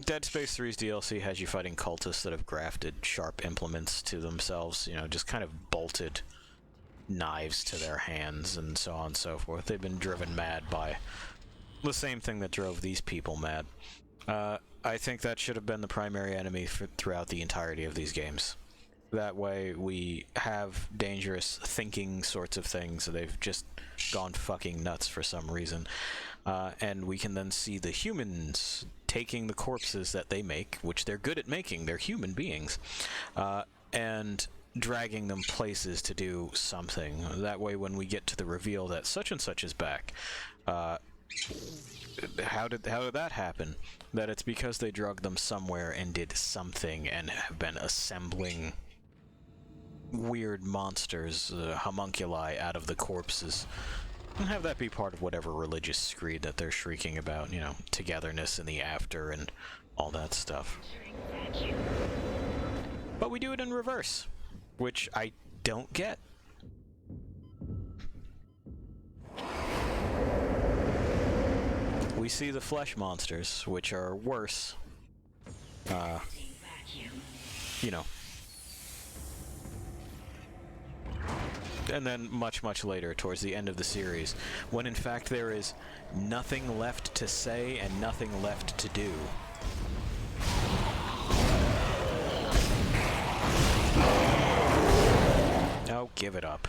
Dead Space 3's DLC has you fighting cultists that have grafted sharp implements to themselves, you know, just kind of bolted knives to their hands and so on and so forth. They've been driven mad by the same thing that drove these people mad. I think that should have been the primary enemy throughout the entirety of these games. That way we have dangerous thinking sorts of things. They've just gone fucking nuts for some reason. And we can then see the humans taking the corpses that they make, which they're good at making, they're human beings, and dragging them places to do something. That way when we get to the reveal that such and such is back, how did that happen? That it's because they drugged them somewhere and did something and have been assembling weird monsters, homunculi, out of the corpses. And have that be part of whatever religious screed that they're shrieking about, you know, togetherness in the after and all that stuff. But we do it in reverse, which I don't get. We see the flesh monsters, which are worse. You know. And then much, much later, towards the end of the series, when in fact there is nothing left to say and nothing left to do. Oh, give it up.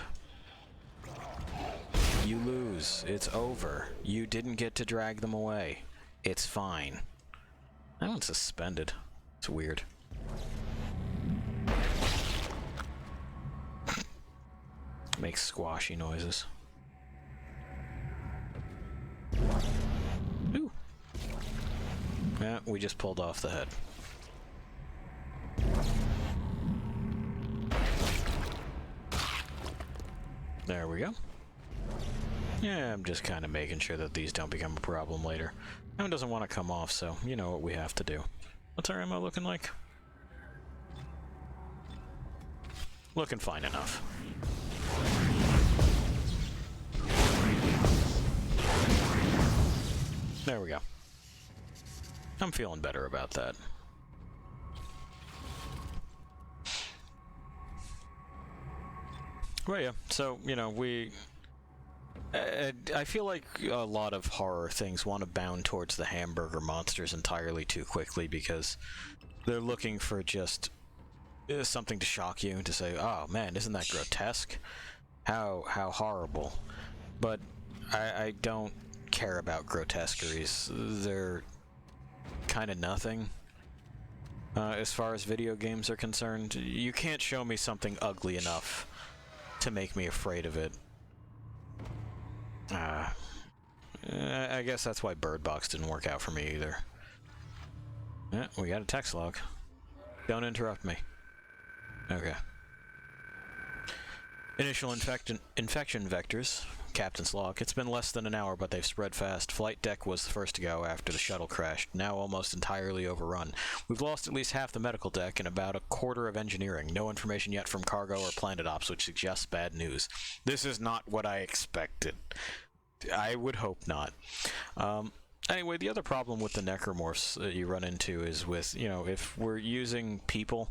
You lose. It's over. You didn't get to drag them away. It's fine. That one's suspended. It's weird. Makes squashy noises. Ooh. Yeah, we just pulled off the head. There we go. Yeah, I'm just kind of making sure that these don't become a problem later. That one doesn't want to come off, so you know what we have to do. What's our ammo looking like? Looking fine enough. There we go. I'm feeling better about that. Well, yeah, so, you know, I feel like a lot of horror things want to bound towards the hamburger monsters entirely too quickly because they're looking for just something to shock you, to say, oh man, isn't that grotesque? How horrible. But I don't care about grotesqueries. They're kind of nothing. As far as video games are concerned, you can't show me something ugly enough to make me afraid of it. I guess that's why Bird Box didn't work out for me either. Yeah, we got a text log. Don't interrupt me. Okay. Initial infection vectors. Captain's log. It's been less than an hour, but they've spread fast. Flight deck was the first to go after the shuttle crashed, now almost entirely overrun. We've lost at least half the medical deck and about a quarter of engineering. No information yet from cargo or planet ops, which suggests bad news. This is not what I expected. I would hope not. Anyway, the other problem with the necromorphs that you run into is with, you know, if we're using people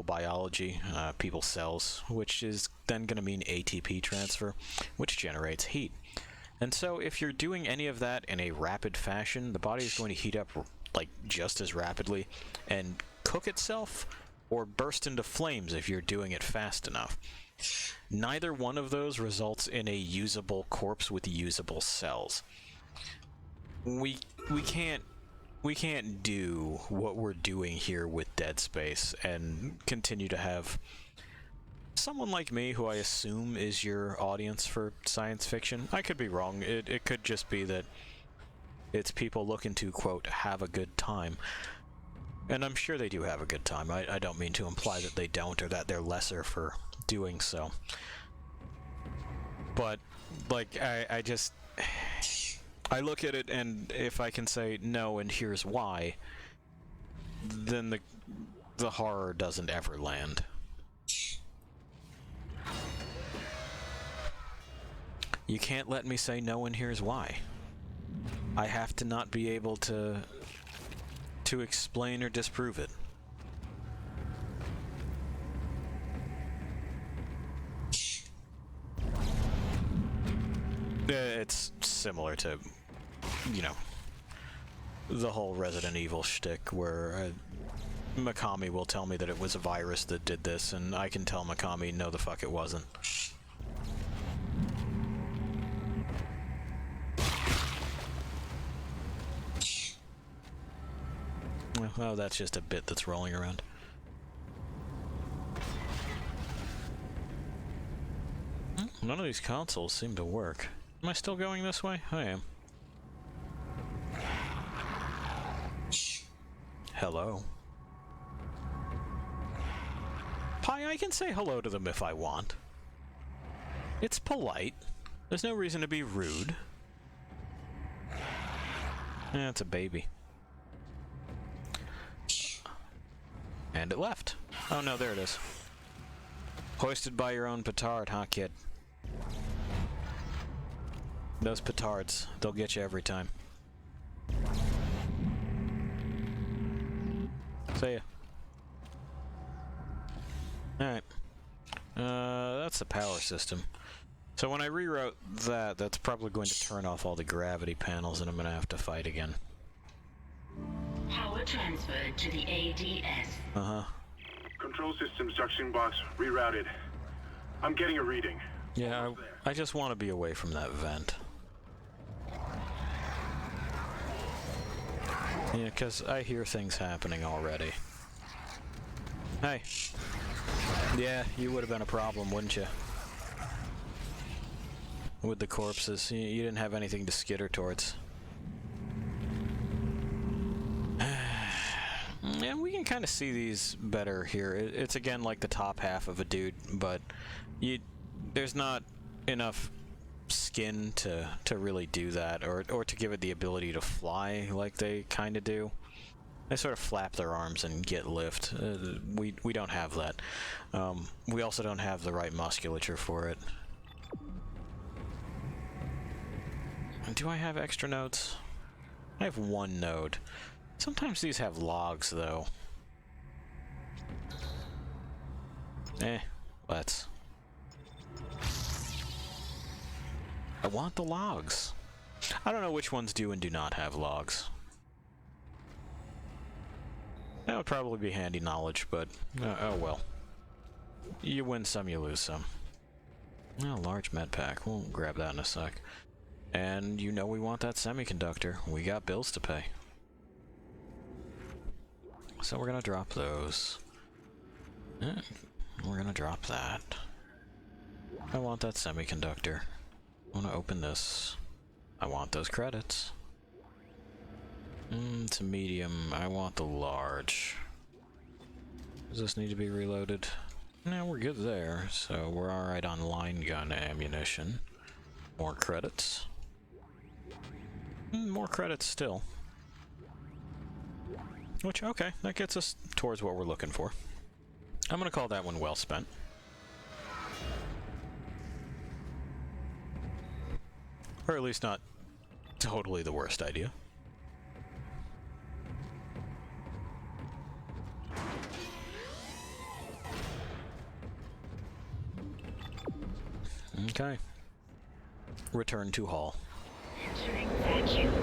biology, people cells, which is then going to mean ATP transfer, which generates heat. And so if you're doing any of that in a rapid fashion, the body is going to heat up like just as rapidly and cook itself or burst into flames if you're doing it fast enough. Neither one of those results in a usable corpse with usable cells. We can't do what we're doing here with Dead Space and continue to have someone like me, who I assume is your audience for science fiction. I could be wrong. It could just be that it's people looking to, quote, have a good time. And I'm sure they do have a good time. I don't mean to imply that they don't or that they're lesser for doing so. But, like, I look at it, and if I can say no and here's why, then the horror doesn't ever land. You can't let me say no and here's why. I have to not be able to explain or disprove it. It's similar to, you know, the whole Resident Evil shtick where Mikami will tell me that it was a virus that did this, and I can tell Mikami, no the fuck it wasn't. Oh, that's just a bit that's rolling around. None of these consoles seem to work. Am I still going this way? I am. Hello. Hi, I can say hello to them if I want. It's polite. There's no reason to be rude. It's a baby. And it left. Oh no, there it is. Hoisted by your own petard, huh, kid? Those petards, they'll get you every time. See ya. Alright. That's the power system. So when I rewrote that, that's probably going to turn off all the gravity panels and I'm gonna have to fight again. Power transferred to the ADS. Uh-huh. Control systems junction box rerouted. I'm getting a reading. Yeah, I just want to be away from that vent. Yeah, because I hear things happening already. Hey. Yeah, you would have been a problem, wouldn't you? With the corpses. You didn't have anything to skitter towards. And we can kind of see these better here. It's again like the top half of a dude, but there's not enough skin to really do that, or to give it the ability to fly like they kind of do. They sort of flap their arms and get lift. We don't have that. We also don't have the right musculature for it. Do I have extra nodes? I have one node. Sometimes these have logs, though. Let's. I want the logs. I don't know which ones do and do not have logs. That would probably be handy knowledge, but oh well. You win some, you lose some. Oh, large med pack. We'll grab that in a sec. And you know we want that semiconductor. We got bills to pay. So we're gonna drop those. We're gonna drop that. I want that semiconductor. I wanna open this. I want those credits. It's a medium. I want the large. Does this need to be reloaded? No, we're good there. So we're alright on line gun ammunition. More credits. More credits still. Which, okay, that gets us towards what we're looking for. I'm gonna call that one well spent. Or at least not totally the worst idea. Okay. Return to Hall. Entering vacuum.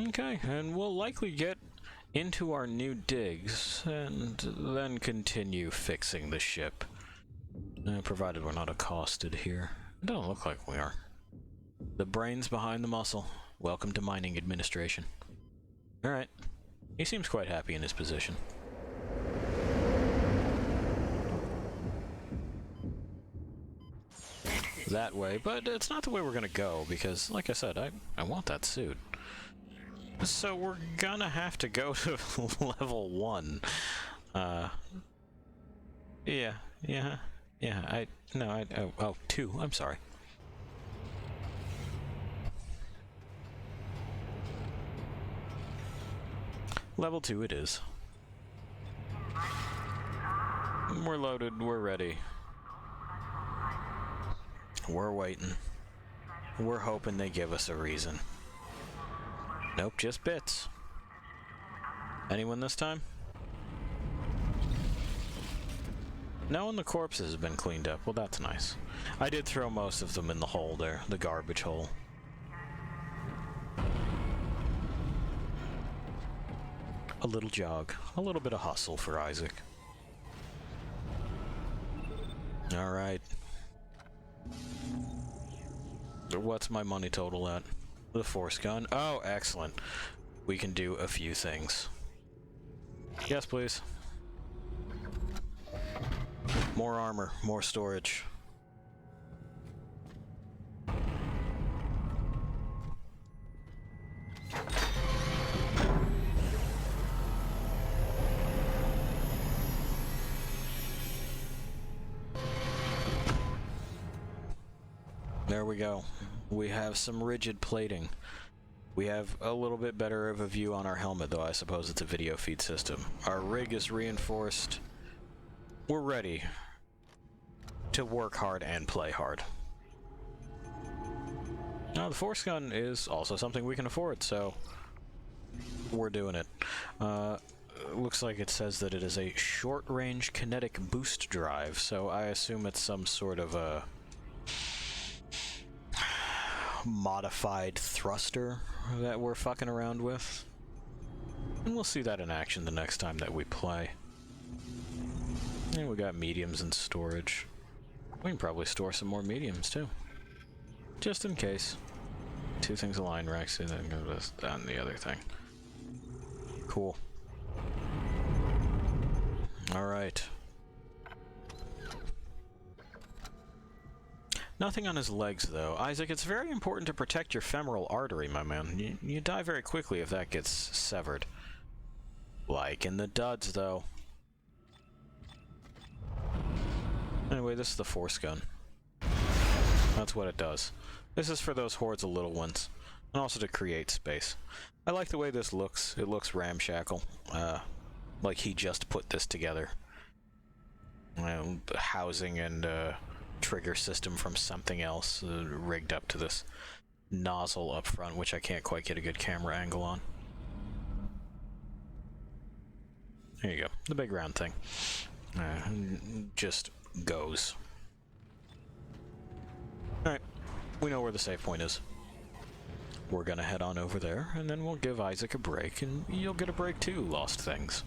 Okay, and we'll likely get into our new digs, and then continue fixing the ship. Provided we're not accosted here. It doesn't look like we are. The brains behind the muscle. Welcome to Mining Administration. Alright. He seems quite happy in his position. That way, but it's not the way we're gonna go, because, like I said, I want that suit. So we're gonna have to go to level 1. Yeah, 2, I'm sorry. Level 2 it is. We're loaded, we're ready. We're waiting. We're hoping they give us a reason. Nope, just bits. Anyone this time? No, and the corpses have been cleaned up. Well, that's nice. I did throw most of them in the hole there, the garbage hole. A little jog, a little bit of hustle for Isaac. Alright. What's my money total at? The force gun. Oh, excellent. We can do a few things. Yes, please. More armor, more storage. There we go. We have some rigid plating. We have a little bit better of a view on our helmet, though I suppose it's a video feed system. Our rig is reinforced. We're ready to work hard and play hard. Now, the force gun is also something we can afford, so we're doing it. Looks like it says that it is a short-range kinetic boost drive, so I assume it's some sort of a modified thruster that we're fucking around with. And we'll see that in action the next time that we play. And we got mediums in storage. We can probably store some more mediums too. Just in case. 2 things align, Rex, and then go this down the other thing. Cool. Alright. Nothing on his legs, though. Isaac, it's very important to protect your femoral artery, my man. You die very quickly if that gets severed. Like in the duds, though. Anyway, this is the force gun. That's what it does. This is for those hordes of little ones. And also to create space. I like the way this looks. It looks ramshackle. Like he just put this together. Housing and, trigger system from something else rigged up to this nozzle up front, which I can't quite get a good camera angle on. There you go, the big round thing. Just goes. Alright, we know where the save point is. We're gonna head on over there, and then we'll give Isaac a break, and you'll get a break too, Lost Things.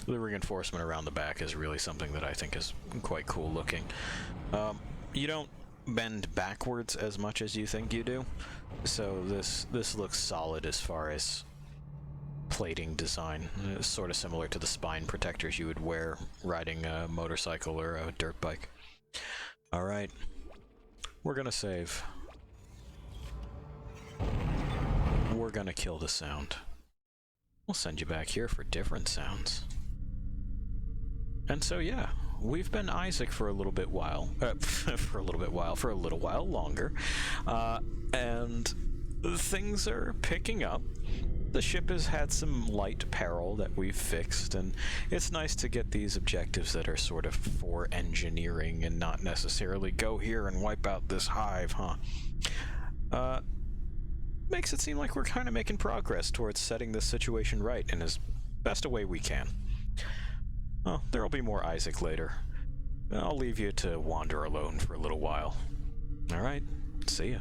The reinforcement around the back is really something that I think is quite cool looking. You don't bend backwards as much as you think you do, so this looks solid as far as plating design. It's sort of similar to the spine protectors you would wear riding a motorcycle or a dirt bike. Alright, we're gonna save. We're gonna kill the sound. We'll send you back here for different sounds. And so yeah, we've been Isaac for a little while longer, and things are picking up. the ship has had some light peril that we've fixed, and it's nice to get these objectives that are sort of for engineering and not necessarily go here and wipe out this hive, huh? Makes it seem like we're kind of making progress towards setting this situation right in as best a way we can. Oh, there'll be more Isaac later. I'll leave you to wander alone for a little while. Alright, see ya.